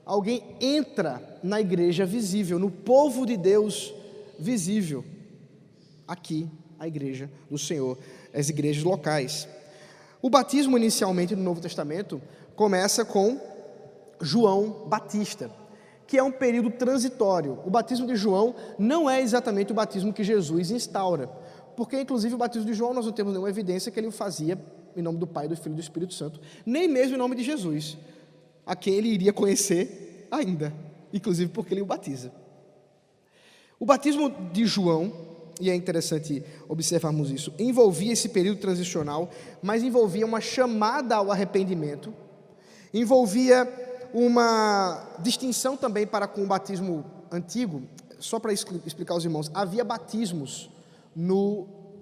Speaker 1: alguém entra na igreja visível, no povo de Deus visível. Aqui, a igreja do Senhor, as igrejas locais. O batismo, inicialmente, no Novo Testamento, começa com João Batista, que é um período transitório. O batismo de João não é exatamente o batismo que Jesus instaura, porque, inclusive, o batismo de João nós não temos nenhuma evidência que ele o fazia em nome do Pai, do Filho e do Espírito Santo, nem mesmo em nome de Jesus, a quem ele iria conhecer ainda, inclusive porque ele o batiza. O batismo de João, e é interessante observarmos isso, envolvia esse período transicional, mas envolvia uma chamada ao arrependimento, envolvia uma distinção também para com o batismo antigo. Só para explicar aos irmãos, havia batismos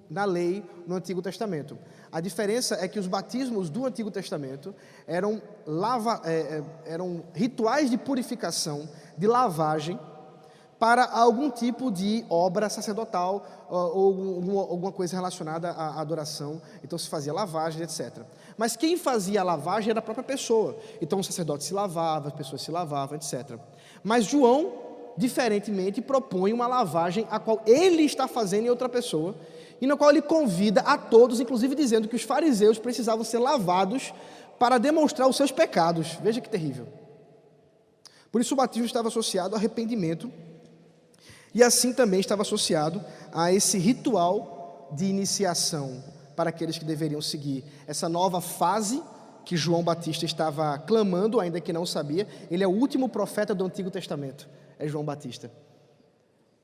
Speaker 1: na lei no Antigo Testamento. A diferença é que os batismos do Antigo Testamento eram rituais de purificação, de lavagem, para algum tipo de obra sacerdotal ou alguma coisa relacionada à adoração. Então se fazia lavagem, etc. Mas quem fazia a lavagem era a própria pessoa. Então o sacerdote se lavava, as pessoas se lavavam, etc. Mas João, diferentemente, propõe uma lavagem a qual ele está fazendo em outra pessoa, e na qual ele convida a todos, inclusive dizendo que os fariseus precisavam ser lavados para demonstrar os seus pecados. Veja que terrível. Por isso o batismo estava associado ao arrependimento, e assim também estava associado a esse ritual de iniciação para aqueles que deveriam seguir essa nova fase que João Batista estava clamando, ainda que não sabia. Ele é o último profeta do Antigo Testamento, é João Batista,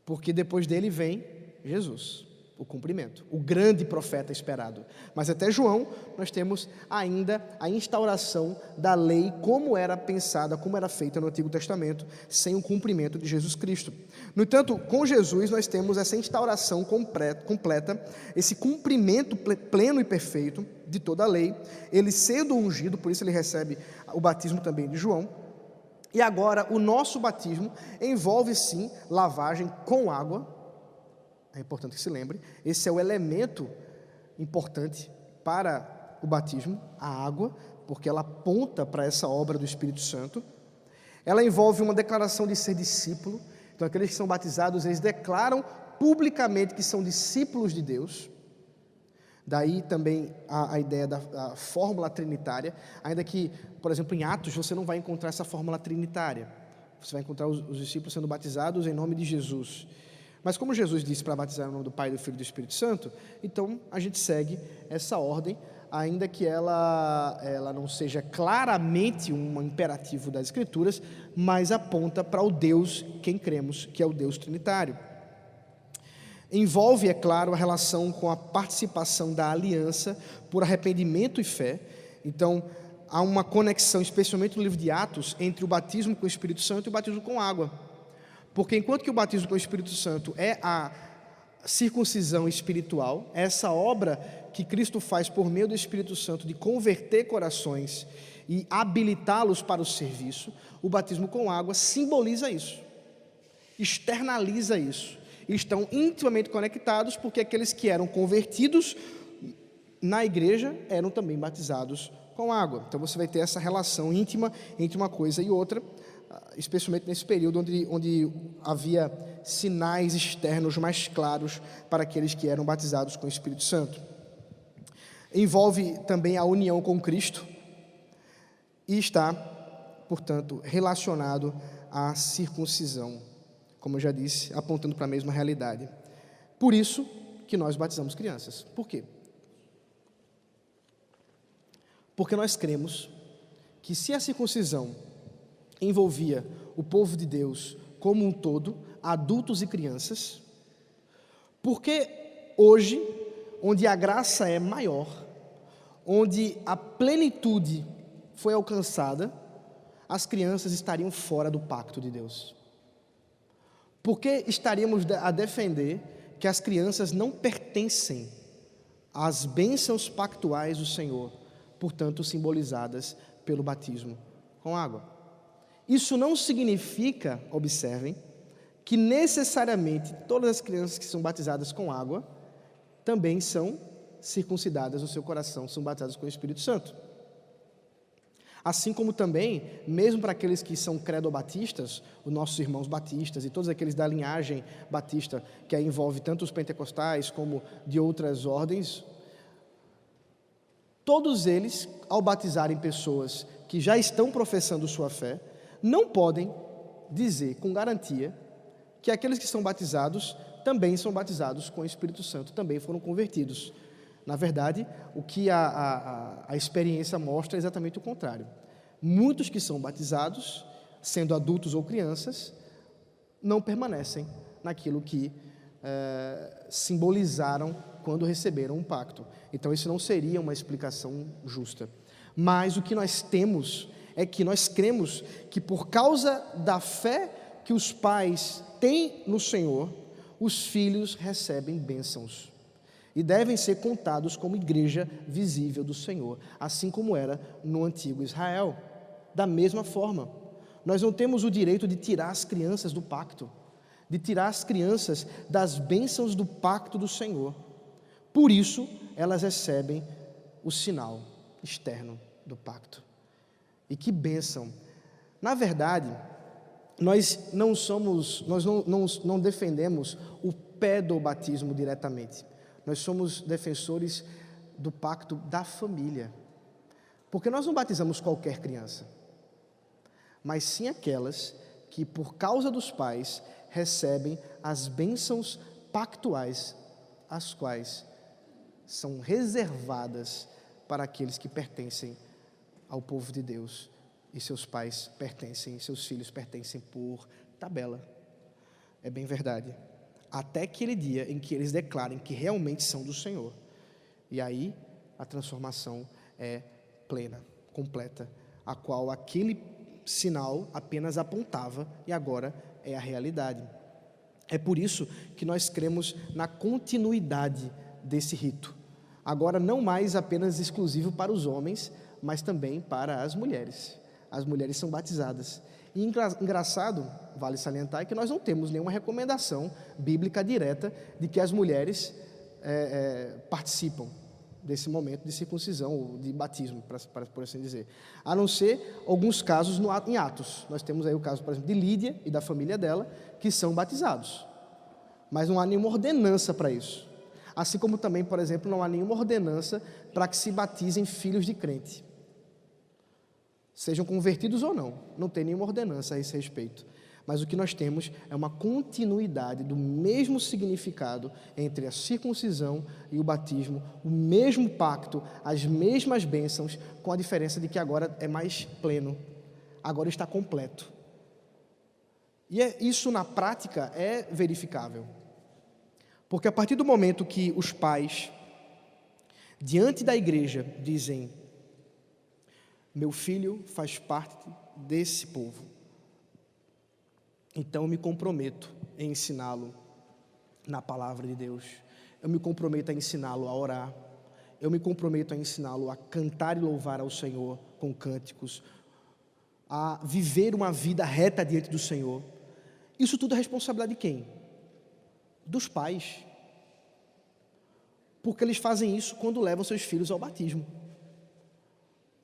Speaker 1: porque depois dele vem Jesus, o cumprimento, o grande profeta esperado. Mas até João nós temos ainda a instauração da lei, como era pensada, como era feita no Antigo Testamento, sem o cumprimento de Jesus Cristo. No entanto, com Jesus nós temos essa instauração completa, esse cumprimento pleno e perfeito de toda a lei, ele sendo ungido, por isso ele recebe o batismo também de João. E agora o nosso batismo envolve sim lavagem com água. É importante que se lembre, esse é o elemento importante para o batismo, a água, porque ela aponta para essa obra do Espírito Santo. Ela envolve uma declaração de ser discípulo. Então aqueles que são batizados, eles declaram publicamente que são discípulos de Deus. Daí também a ideia da fórmula trinitária, ainda que, por exemplo, em Atos você não vai encontrar essa fórmula trinitária. Você vai encontrar os discípulos sendo batizados em nome de Jesus. Mas como Jesus disse para batizar em nome do Pai, do Filho e do Espírito Santo, então a gente segue essa ordem, ainda que ela não seja claramente um imperativo das Escrituras, mas aponta para o Deus quem cremos, que é o Deus Trinitário. Envolve, é claro, a relação com a participação da aliança por arrependimento e fé. Então, há uma conexão, especialmente no livro de Atos, entre o batismo com o Espírito Santo e o batismo com água. Porque enquanto que o batismo com o Espírito Santo é a circuncisão espiritual, essa obra que Cristo faz por meio do Espírito Santo de converter corações e habilitá-los para o serviço, o batismo com água simboliza isso, externaliza isso. E estão intimamente conectados, porque aqueles que eram convertidos na igreja eram também batizados com água. Então você vai ter essa relação íntima entre uma coisa e outra, especialmente nesse período onde havia sinais externos mais claros para aqueles que eram batizados com o Espírito Santo. Envolve também a união com Cristo e está, portanto, relacionado à circuncisão, como eu já disse, apontando para a mesma realidade. Por isso que nós batizamos crianças. Por quê? Porque nós cremos que se a circuncisão envolvia o povo de Deus como um todo, adultos e crianças, porque hoje, onde a graça é maior, onde a plenitude foi alcançada, as crianças estariam fora do pacto de Deus. Porque estaríamos a defender que as crianças não pertencem às bênçãos pactuais do Senhor, portanto simbolizadas pelo batismo com água. Isso não significa, observem, que necessariamente todas as crianças que são batizadas com água também são circuncidadas no seu coração, são batizadas com o Espírito Santo. Assim como também, mesmo para aqueles que são credo-batistas, os nossos irmãos batistas e todos aqueles da linhagem batista, que aí envolve tanto os pentecostais como de outras ordens, todos eles, ao batizarem pessoas que já estão professando sua fé, não podem dizer com garantia que aqueles que são batizados também são batizados com o Espírito Santo, também foram convertidos. Na verdade, o que a experiência mostra é exatamente o contrário. Muitos que são batizados, sendo adultos ou crianças, não permanecem naquilo que simbolizaram quando receberam um pacto. Então, isso não seria uma explicação justa. Mas o que nós temos é que nós cremos que por causa da fé que os pais têm no Senhor, os filhos recebem bênçãos e devem ser contados como igreja visível do Senhor, assim como era no antigo Israel. Da mesma forma, nós não temos o direito de tirar as crianças do pacto, de tirar as crianças das bênçãos do pacto do Senhor. Por isso, elas recebem o sinal externo do pacto. E que bênção! Na verdade, nós não defendemos o pedobatismo diretamente. Nós somos defensores do pacto da família. Porque nós não batizamos qualquer criança, mas sim aquelas que, por causa dos pais, recebem as bênçãos pactuais, as quais são reservadas para aqueles que pertencem ao povo de Deus, e seus pais pertencem, seus filhos pertencem por tabela. É bem verdade. Até aquele dia em que eles declarem que realmente são do Senhor. E aí a transformação é plena, completa, a qual aquele sinal apenas apontava e agora é a realidade. É por isso que nós cremos na continuidade desse rito. Agora não mais apenas exclusivo para os homens, mas também para as mulheres. As mulheres são batizadas. E engraçado, vale salientar, que nós não temos nenhuma recomendação bíblica direta de que as mulheres participam desse momento de circuncisão, ou de batismo, por assim dizer. A não ser alguns casos em Atos. Nós temos aí o caso, por exemplo, de Lídia e da família dela, que são batizados. Mas não há nenhuma ordenança para isso. Assim como também, por exemplo, não há nenhuma ordenança para que se batizem filhos de crente. Sejam convertidos ou não, não tem nenhuma ordenança a esse respeito. Mas o que nós temos é uma continuidade do mesmo significado entre a circuncisão e o batismo, o mesmo pacto, as mesmas bênçãos, com a diferença de que agora é mais pleno, agora está completo. E isso na prática é verificável. Porque a partir do momento que os pais, diante da igreja, dizem: meu filho faz parte desse povo, então eu me comprometo em ensiná-lo na palavra de Deus, eu me comprometo a ensiná-lo a orar, eu me comprometo a ensiná-lo a cantar e louvar ao Senhor com cânticos, a viver uma vida reta diante do Senhor. Isso tudo é responsabilidade de quem? Dos pais. Porque eles fazem isso quando levam seus filhos ao batismo,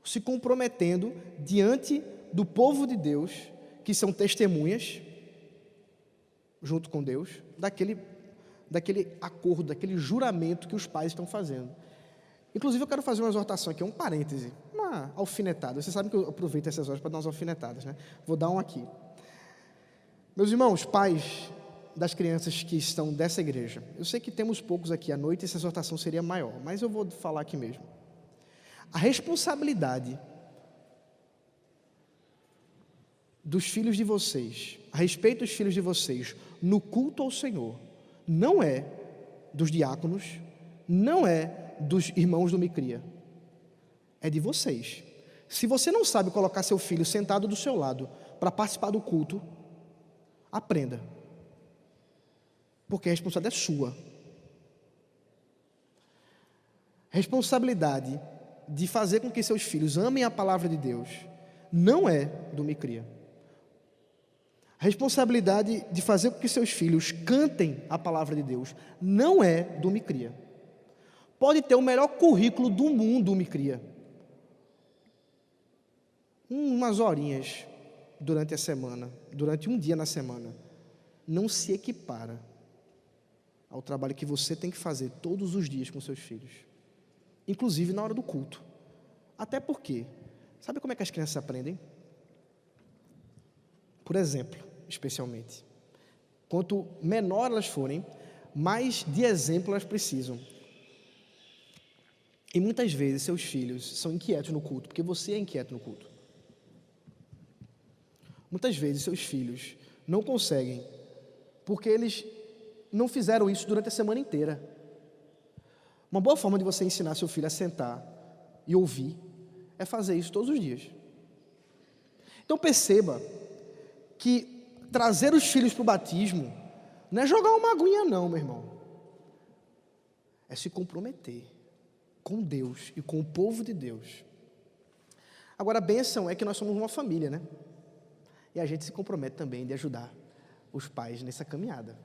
Speaker 1: se comprometendo diante do povo de Deus, que são testemunhas, junto com Deus, daquele acordo, daquele juramento que os pais estão fazendo. Inclusive eu quero fazer uma exortação aqui, um parêntese, uma alfinetada. Vocês sabem que eu aproveito essas horas para dar umas alfinetadas, né? Vou dar um aqui. Meus irmãos, pais das crianças que estão dessa igreja, eu sei que temos poucos aqui à noite, essa exortação seria maior, mas eu vou falar aqui mesmo. A responsabilidade dos filhos de vocês, a respeito dos filhos de vocês, no culto ao Senhor, não é dos diáconos, não é dos irmãos do Micria, é de vocês. Se você não sabe colocar seu filho sentado do seu lado para participar do culto, aprenda, porque a responsabilidade é sua. Responsabilidade de fazer com que seus filhos amem a palavra de Deus não é do Micria. A responsabilidade de fazer com que seus filhos cantem a palavra de Deus não é do Micria. Pode ter o melhor currículo do mundo, o Micria. Umas horinhas durante a semana, durante um dia na semana, não se equipara ao trabalho que você tem que fazer todos os dias com seus filhos, inclusive na hora do culto. Até porque, sabe como é que as crianças aprendem? Por exemplo, especialmente, quanto menor elas forem, mais de exemplo elas precisam. E muitas vezes seus filhos são inquietos no culto, porque você é inquieto no culto. Muitas vezes seus filhos não conseguem, porque eles não fizeram isso durante a semana inteira. Uma boa forma de você ensinar seu filho a sentar e ouvir é fazer isso todos os dias. Então perceba que trazer os filhos para o batismo não é jogar uma aguinha não, meu irmão. É se comprometer com Deus e com o povo de Deus. Agora a bênção é que nós somos uma família, né? E a gente se compromete também de ajudar os pais nessa caminhada,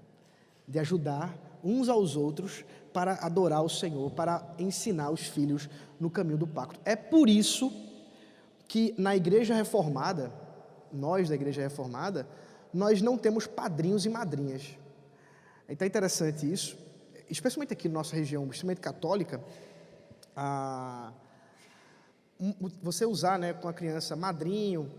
Speaker 1: de ajudar uns aos outros para adorar o Senhor, para ensinar os filhos no caminho do pacto. É por isso que na Igreja Reformada, nós da Igreja Reformada, nós não temos padrinhos e madrinhas. Então é interessante isso, especialmente aqui na nossa região, especialmente católica, você usar, né, com a criança madrinho,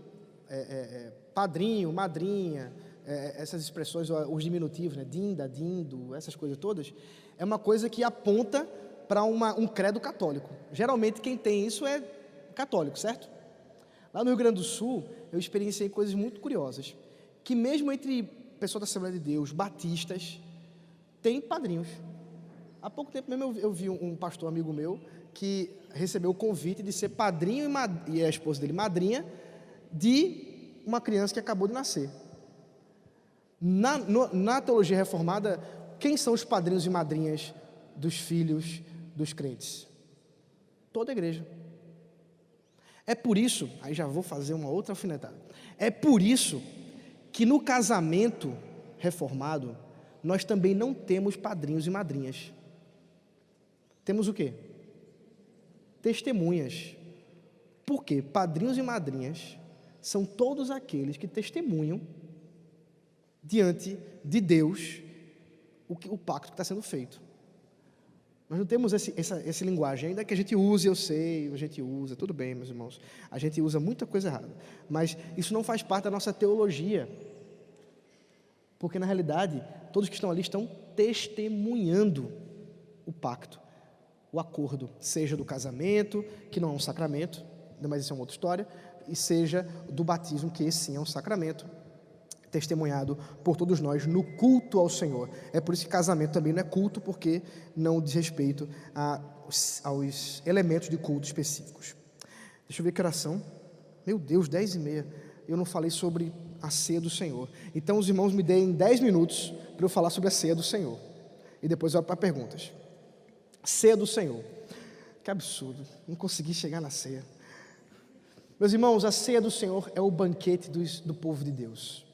Speaker 1: padrinho, madrinha, essas expressões, os diminutivos, né, dinda, dindo, essas coisas todas, é uma coisa que aponta para um credo católico. Geralmente quem tem isso é católico, certo? Lá no Rio Grande do Sul, eu experienciei coisas muito curiosas, que mesmo entre pessoas da Assembleia de Deus, batistas, tem padrinhos. Há pouco tempo mesmo eu vi um pastor amigo meu que recebeu o convite de ser padrinho e a esposa dele madrinha de uma criança que acabou de nascer. Na teologia reformada, quem são os padrinhos e madrinhas dos filhos dos crentes? Toda a igreja. É por isso, aí já vou fazer uma outra alfinetada, é por isso que no casamento reformado, nós também não temos padrinhos e madrinhas. Temos o quê? Testemunhas. Por quê? Padrinhos e madrinhas são todos aqueles que testemunham diante de Deus o pacto que está sendo feito. Nós não temos essa linguagem, ainda que a gente use, eu sei, a gente usa, tudo bem, meus irmãos, a gente usa muita coisa errada, mas isso não faz parte da nossa teologia, porque na realidade, todos que estão ali estão testemunhando o pacto, o acordo, seja do casamento, que não é um sacramento, mas isso é uma outra história, e seja do batismo, que esse sim é um sacramento, testemunhado por todos nós no culto ao Senhor. É por isso que casamento também não é culto, porque não diz respeito aos elementos de culto específicos. Deixa eu ver que oração. Meu Deus, 10h30. Eu não falei sobre a ceia do Senhor. Então os irmãos me deem 10 minutos para eu falar sobre a ceia do Senhor. E depois eu vou para perguntas. Ceia do Senhor. Que absurdo. Não consegui chegar na ceia. Meus irmãos, a ceia do Senhor é o banquete do povo de Deus.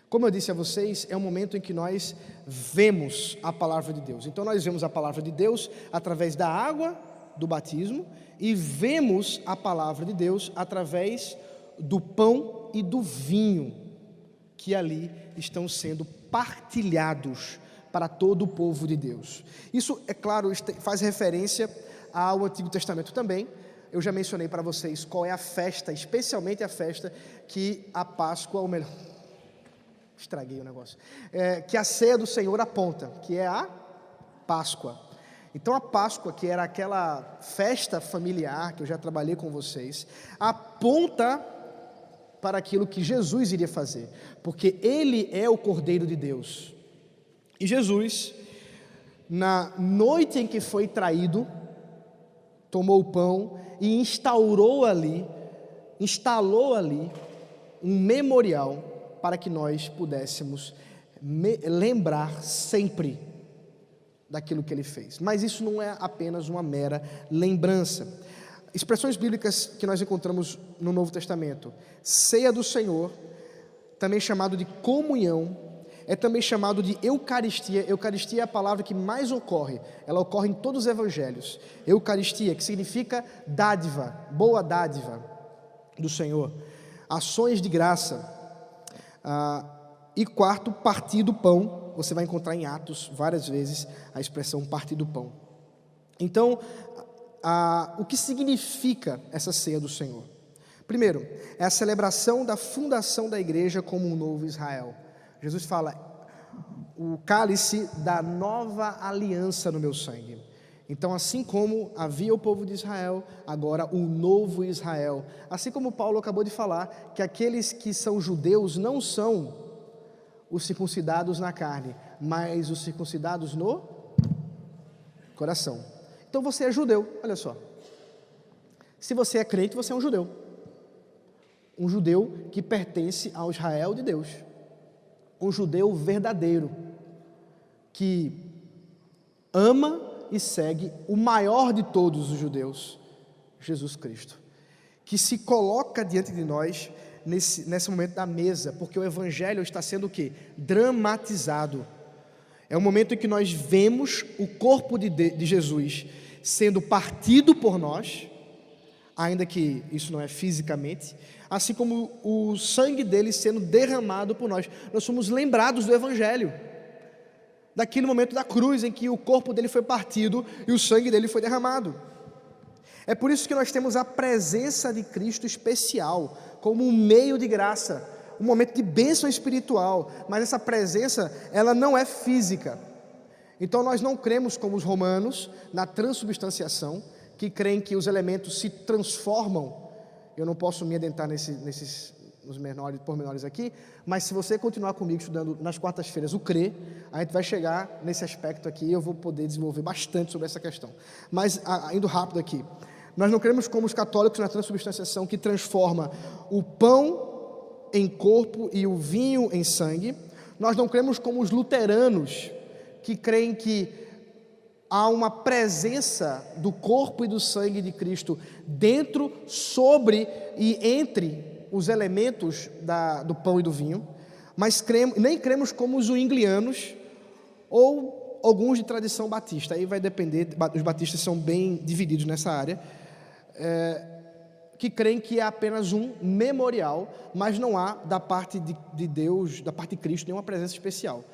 Speaker 1: Como eu disse a vocês, é um momento em que nós vemos a palavra de Deus. Então nós vemos a palavra de Deus através da água do batismo e vemos a palavra de Deus através do pão e do vinho que ali estão sendo partilhados para todo o povo de Deus. Isso, é claro, faz referência ao Antigo Testamento também. Eu já mencionei para vocês qual é a festa, especialmente a festa que a Páscoa, ou melhor, estraguei o negócio, que a ceia do Senhor aponta, que é a Páscoa. Então a Páscoa, que era aquela festa familiar, que eu já trabalhei com vocês, aponta para aquilo que Jesus iria fazer, porque Ele é o Cordeiro de Deus. E Jesus, na noite em que foi traído, tomou o pão e instalou ali um memorial para que nós pudéssemos lembrar sempre daquilo que Ele fez. Mas isso não é apenas uma mera lembrança. Expressões bíblicas que nós encontramos no Novo Testamento: ceia do Senhor, também chamado de comunhão, é também chamado de Eucaristia. Eucaristia é a palavra que mais ocorre, ela ocorre em todos os evangelhos. Eucaristia, que significa dádiva, boa dádiva do Senhor, ações de graça. E quarto, partir do pão. Você vai encontrar em Atos várias vezes a expressão partir do pão. Então, o que significa essa ceia do Senhor? Primeiro, é a celebração da fundação da igreja como um novo Israel. Jesus fala: o cálice da nova aliança no meu sangue. Então, assim como havia o povo de Israel, agora o novo Israel. Assim como Paulo acabou de falar, que aqueles que são judeus não são os circuncidados na carne, mas os circuncidados no coração. Então você é judeu, olha só. Se você é crente, você é um judeu. Um judeu que pertence ao Israel de Deus. Um judeu verdadeiro, que ama e segue o maior de todos os judeus, Jesus Cristo, que se coloca diante de nós nesse momento da mesa, porque o Evangelho está sendo o quê? Dramatizado. É o momento em que nós vemos o corpo de Jesus sendo partido por nós, ainda que isso não é fisicamente, assim como o sangue dele sendo derramado por nós. Nós somos lembrados do Evangelho, daquele momento da cruz em que o corpo dele foi partido e o sangue dele foi derramado. É por isso que nós temos a presença de Cristo especial, como um meio de graça, um momento de bênção espiritual, mas essa presença, ela não é física. Então nós não cremos como os romanos, na transubstanciação, que creem que os elementos se transformam. Eu não posso me adentrar nos pormenores aqui, mas se você continuar comigo estudando nas quartas-feiras o CRE, a gente vai chegar nesse aspecto aqui e eu vou poder desenvolver bastante sobre essa questão. Mas, indo rápido aqui, nós não cremos como os católicos na transubstanciação, que transforma o pão em corpo e o vinho em sangue. Nós não cremos como os luteranos, que creem que há uma presença do corpo e do sangue de Cristo dentro, sobre e entre os elementos do pão e do vinho, mas nem cremos como os zwinglianos ou alguns de tradição batista. Aí vai depender, os batistas são bem divididos nessa área, que creem que é apenas um memorial, mas não há da parte de Deus, da parte de Cristo, nenhuma presença especial.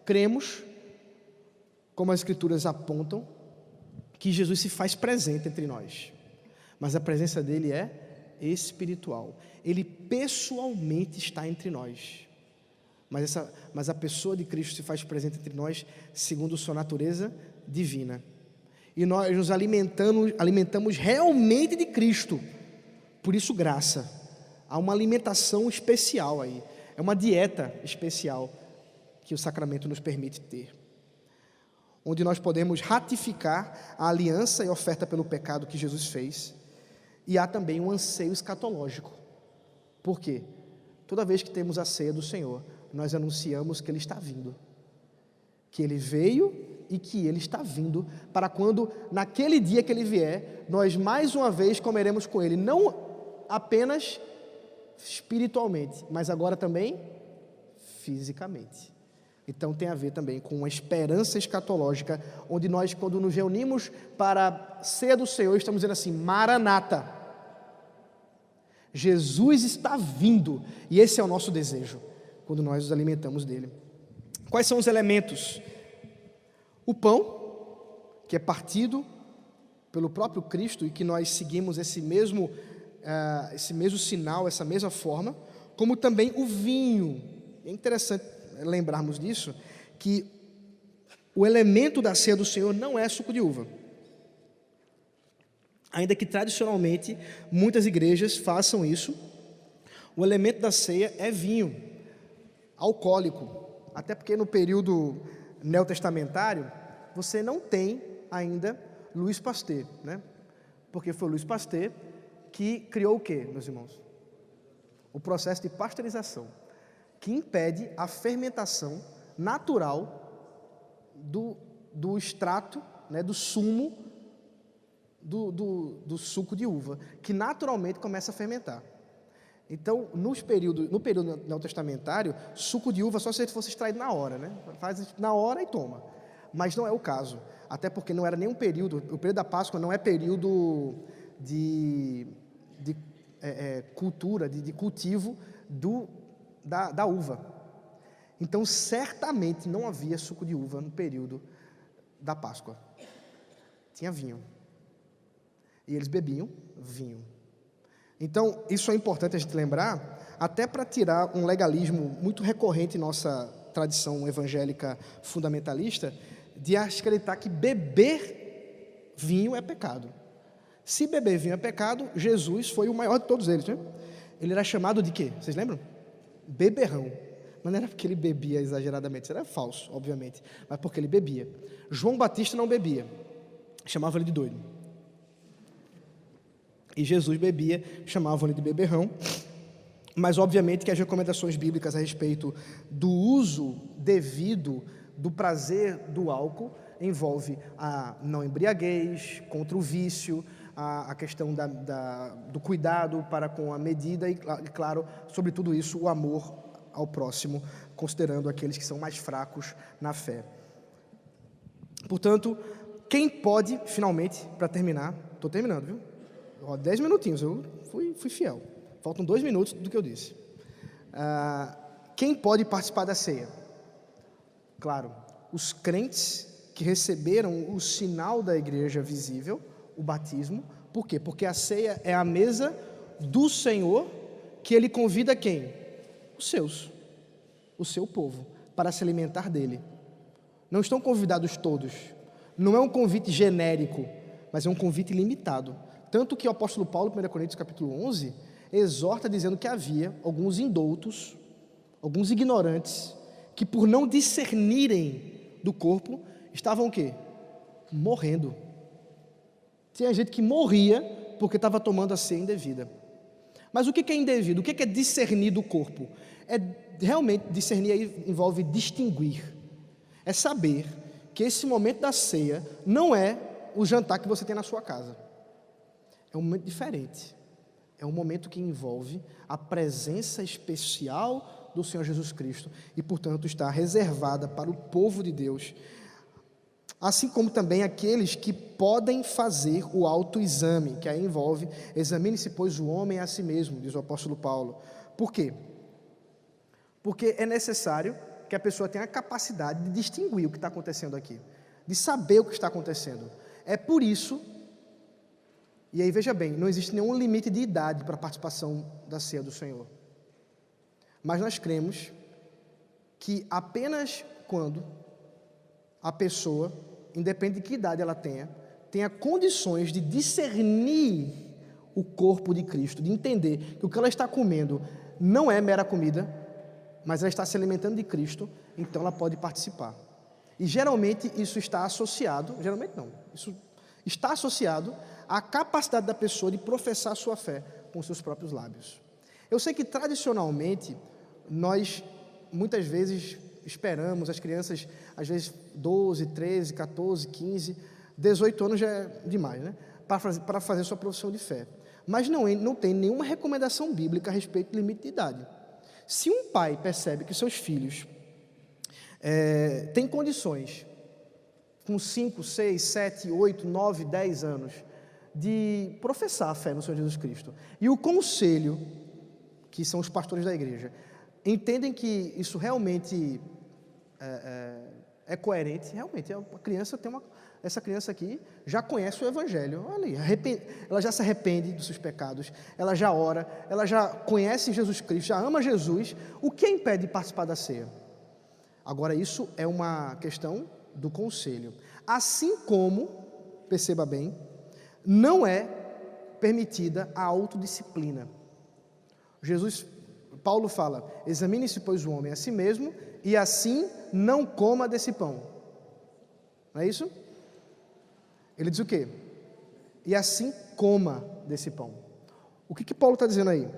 Speaker 1: Cremos, como as Escrituras apontam, que Jesus se faz presente entre nós, mas a presença dele é espiritual. Ele pessoalmente está entre nós, mas a pessoa de Cristo se faz presente entre nós segundo sua natureza divina. E nós nos alimentamos realmente de Cristo. Por isso, graça. Há uma alimentação especial aí. É uma dieta especial que o sacramento nos permite ter, onde nós podemos ratificar a aliança e oferta pelo pecado que Jesus fez. E há também um anseio escatológico. Por quê? Toda vez que temos a ceia do Senhor, nós anunciamos que Ele está vindo, que Ele veio e que Ele está vindo, para quando, naquele dia que Ele vier, nós mais uma vez comeremos com Ele, não apenas espiritualmente, mas agora também fisicamente. Então tem a ver também com uma esperança escatológica, onde nós, quando nos reunimos para a ceia do Senhor, estamos dizendo assim: Maranata, Jesus está vindo, e esse é o nosso desejo, quando nós nos alimentamos dele. Quais são os elementos? O pão, que é partido pelo próprio Cristo, e que nós seguimos esse mesmo sinal, essa mesma forma, como também o vinho. É interessante lembrarmos disso, que o elemento da ceia do Senhor não é suco de uva, ainda que tradicionalmente muitas igrejas façam isso. O elemento da ceia é vinho alcoólico, até porque no período neotestamentário você não tem ainda Louis Pasteur, né? Porque foi Louis Pasteur que criou o quê, meus irmãos? O processo de pasteurização, que impede a fermentação natural do extrato, né, do sumo do suco de uva, que naturalmente começa a fermentar. Então, no período neotestamentário, suco de uva só se ele fosse extraído na hora, né? Faz na hora e toma. Mas não é o caso, até porque não era nenhum período, o período da Páscoa não é período de cultura, de cultivo da uva. Então, certamente não havia suco de uva no período da Páscoa. Tinha vinho. E eles bebiam vinho. Então, isso é importante a gente lembrar, até para tirar um legalismo muito recorrente em nossa tradição evangélica fundamentalista, de acreditar que beber vinho é pecado. Se beber vinho é pecado, Jesus foi o maior de todos eles, né? Ele era chamado de quê? Vocês lembram? Beberrão. Mas não era porque ele bebia exageradamente, isso era falso, obviamente, mas porque ele bebia. João Batista não bebia, chamavam ele de doido. E Jesus bebia, chamavam ele de beberrão. Mas obviamente que as recomendações bíblicas a respeito do uso devido do prazer do álcool envolve a não embriaguez, contra o vício, a questão do cuidado para com a medida e, claro, sobre tudo isso, o amor ao próximo, considerando aqueles que são mais fracos na fé. Portanto, quem pode, finalmente, para terminar, estou terminando, viu? 10 minutinhos, eu fui fiel. Faltam 2 minutos do que eu disse. Quem pode participar da ceia? Claro, os crentes que receberam o sinal da igreja visível, o batismo. Por quê? Porque a ceia é a mesa do Senhor, que Ele convida quem? Os seus, o seu povo, para se alimentar dele. Não estão convidados todos. Não é um convite genérico, mas é um convite limitado. Tanto que o apóstolo Paulo, 1 Coríntios capítulo 11, exorta dizendo que havia alguns indoutos, alguns ignorantes, que por não discernirem do corpo, estavam o quê? Morrendo. Tinha gente que morria porque estava tomando a ceia indevida. Mas o que é indevido? O que é discernir do corpo? Realmente, discernir aí envolve distinguir. É saber que esse momento da ceia não é o jantar que você tem na sua casa. É um momento diferente. É um momento que envolve a presença especial do Senhor Jesus Cristo e, portanto, está reservada para o povo de Deus, assim como também aqueles que podem fazer o autoexame, que aí envolve: examine-se, pois, o homem a si mesmo, diz o apóstolo Paulo. Por quê? Porque é necessário que a pessoa tenha a capacidade de distinguir o que está acontecendo aqui, de saber o que está acontecendo. É por isso, e aí veja bem, não existe nenhum limite de idade para a participação da ceia do Senhor. Mas nós cremos que apenas quando a pessoa, independente de que idade ela tenha condições de discernir o corpo de Cristo, de entender que o que ela está comendo não é mera comida, mas ela está se alimentando de Cristo, então ela pode participar. E geralmente isso está associado, isso está associado à capacidade da pessoa de professar sua fé com seus próprios lábios. Eu sei que tradicionalmente, nós muitas vezes esperamos as crianças, às vezes 12, 13, 14, 15, 18 anos já é demais, né? Para fazer sua profissão de fé. Mas não tem nenhuma recomendação bíblica a respeito do limite de idade. Se um pai percebe que seus filhos têm condições, com 5, 6, 7, 8, 9, 10 anos, de professar a fé no Senhor Jesus Cristo, e o conselho, que são os pastores da igreja, entendem que isso realmente é coerente, realmente, essa criança aqui já conhece o Evangelho, olha aí, ela já se arrepende dos seus pecados, ela já ora, ela já conhece Jesus Cristo, já ama Jesus. O que a impede de participar da ceia? Agora, isso é uma questão do conselho. Assim como, perceba bem, não é permitida a autodisciplina. Paulo fala: examine-se, pois, o homem a si mesmo, e assim não coma desse pão. Não é isso? Ele diz o quê? E assim coma desse pão. O que Paulo está dizendo aí?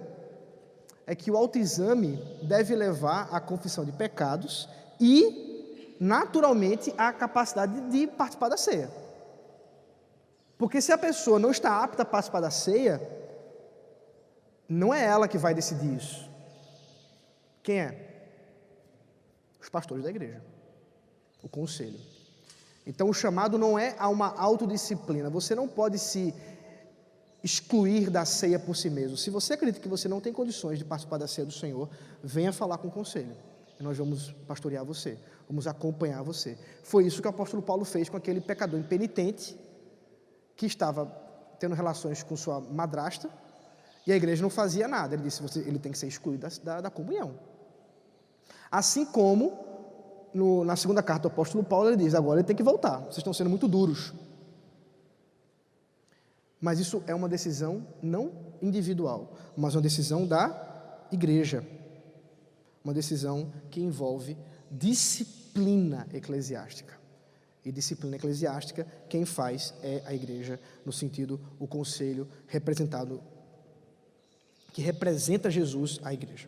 Speaker 1: É que o autoexame deve levar à confissão de pecados e, naturalmente, à capacidade de participar da ceia. Porque se a pessoa não está apta a participar da ceia, não é ela que vai decidir isso. Quem é? Os pastores da igreja, o conselho. Então o chamado não é a uma autodisciplina. Você não pode se excluir da ceia por si mesmo. Se você acredita que você não tem condições de participar da ceia do Senhor, venha falar com o conselho. E nós vamos pastorear você, vamos acompanhar você. Foi isso que o apóstolo Paulo fez com aquele pecador impenitente que estava tendo relações com sua madrasta, e a igreja não fazia nada. Ele disse: ele tem que ser excluído da comunhão. Assim como na segunda carta do apóstolo Paulo, ele diz: agora ele tem que voltar, vocês estão sendo muito duros. Mas isso é uma decisão não individual, mas uma decisão da igreja, uma decisão que envolve disciplina eclesiástica. E disciplina eclesiástica, quem faz é a igreja, no sentido, o conselho representado, que representa Jesus, a igreja.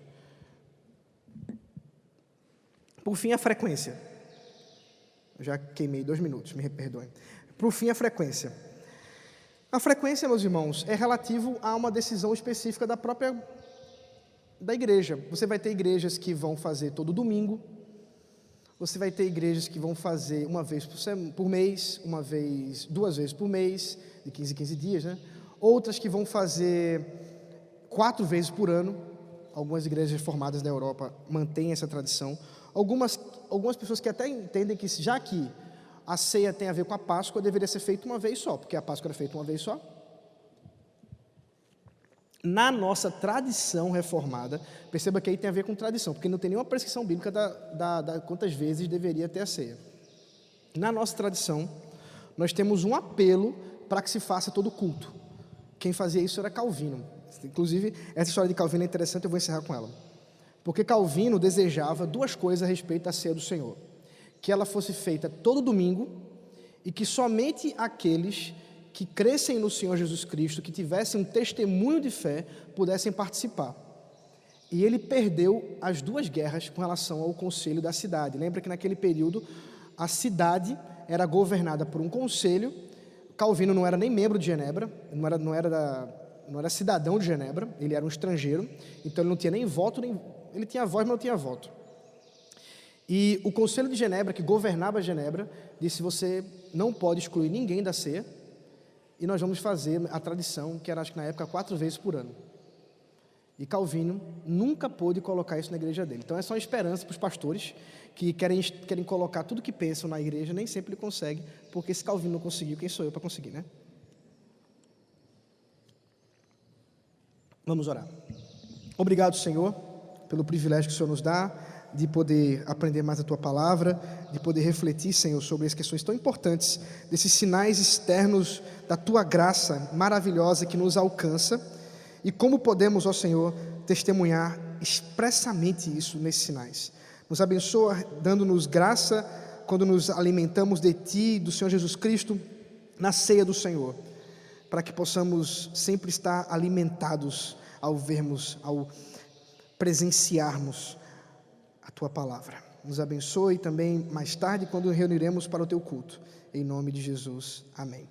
Speaker 1: Por fim, a frequência. Eu já queimei 2 minutos, me perdoem. Por fim, a frequência. A frequência, meus irmãos, é relativo a uma decisão específica da igreja. Você vai ter igrejas que vão fazer todo domingo, você vai ter igrejas que vão fazer uma vez por mês, duas vezes por mês, de 15 em 15 dias, né? Outras que vão fazer 4 vezes por ano. Algumas igrejas reformadas da Europa mantêm essa tradição. Algumas pessoas que até entendem que, já que a ceia tem a ver com a Páscoa, deveria ser feita uma vez só, porque a Páscoa era feita uma vez só. Na nossa tradição reformada, perceba que aí tem a ver com tradição, porque não tem nenhuma prescrição bíblica da quantas vezes deveria ter a ceia. Na nossa tradição, nós temos um apelo para que se faça todo culto. Quem fazia isso era Calvino. Inclusive, essa história de Calvino é interessante, eu vou encerrar com ela. Porque Calvino desejava 2 coisas a respeito da ceia do Senhor: que ela fosse feita todo domingo e que somente aqueles que crescem no Senhor Jesus Cristo, que tivessem um testemunho de fé, pudessem participar. E ele perdeu as 2 guerras com relação ao conselho da cidade. Lembra que naquele período a cidade era governada por um conselho. Calvino não era nem membro de Genebra, não era cidadão de Genebra, ele era um estrangeiro, então ele não tinha nem voto, ele tinha voz, mas não tinha voto. E o conselho de Genebra, que governava Genebra, disse: você não pode excluir ninguém da ceia, e nós vamos fazer a tradição, que era, acho que na época, 4 vezes por ano. E Calvino nunca pôde colocar isso na igreja dele. Então, essa é uma esperança para os pastores que querem colocar tudo que pensam na igreja, nem sempre ele consegue, porque se Calvino não conseguiu, quem sou eu para conseguir, né? Vamos orar. Obrigado, Senhor, pelo privilégio que o Senhor nos dá de poder aprender mais a Tua Palavra, de poder refletir, Senhor, sobre as questões tão importantes, desses sinais externos da Tua graça maravilhosa que nos alcança, e como podemos, ó Senhor, testemunhar expressamente isso nesses sinais. Nos abençoa, dando-nos graça quando nos alimentamos de Ti, do Senhor Jesus Cristo, na ceia do Senhor, para que possamos sempre estar alimentados ao presenciarmos a Tua Palavra. Nos abençoe também mais tarde, quando reuniremos para o Teu culto. Em nome de Jesus. Amém.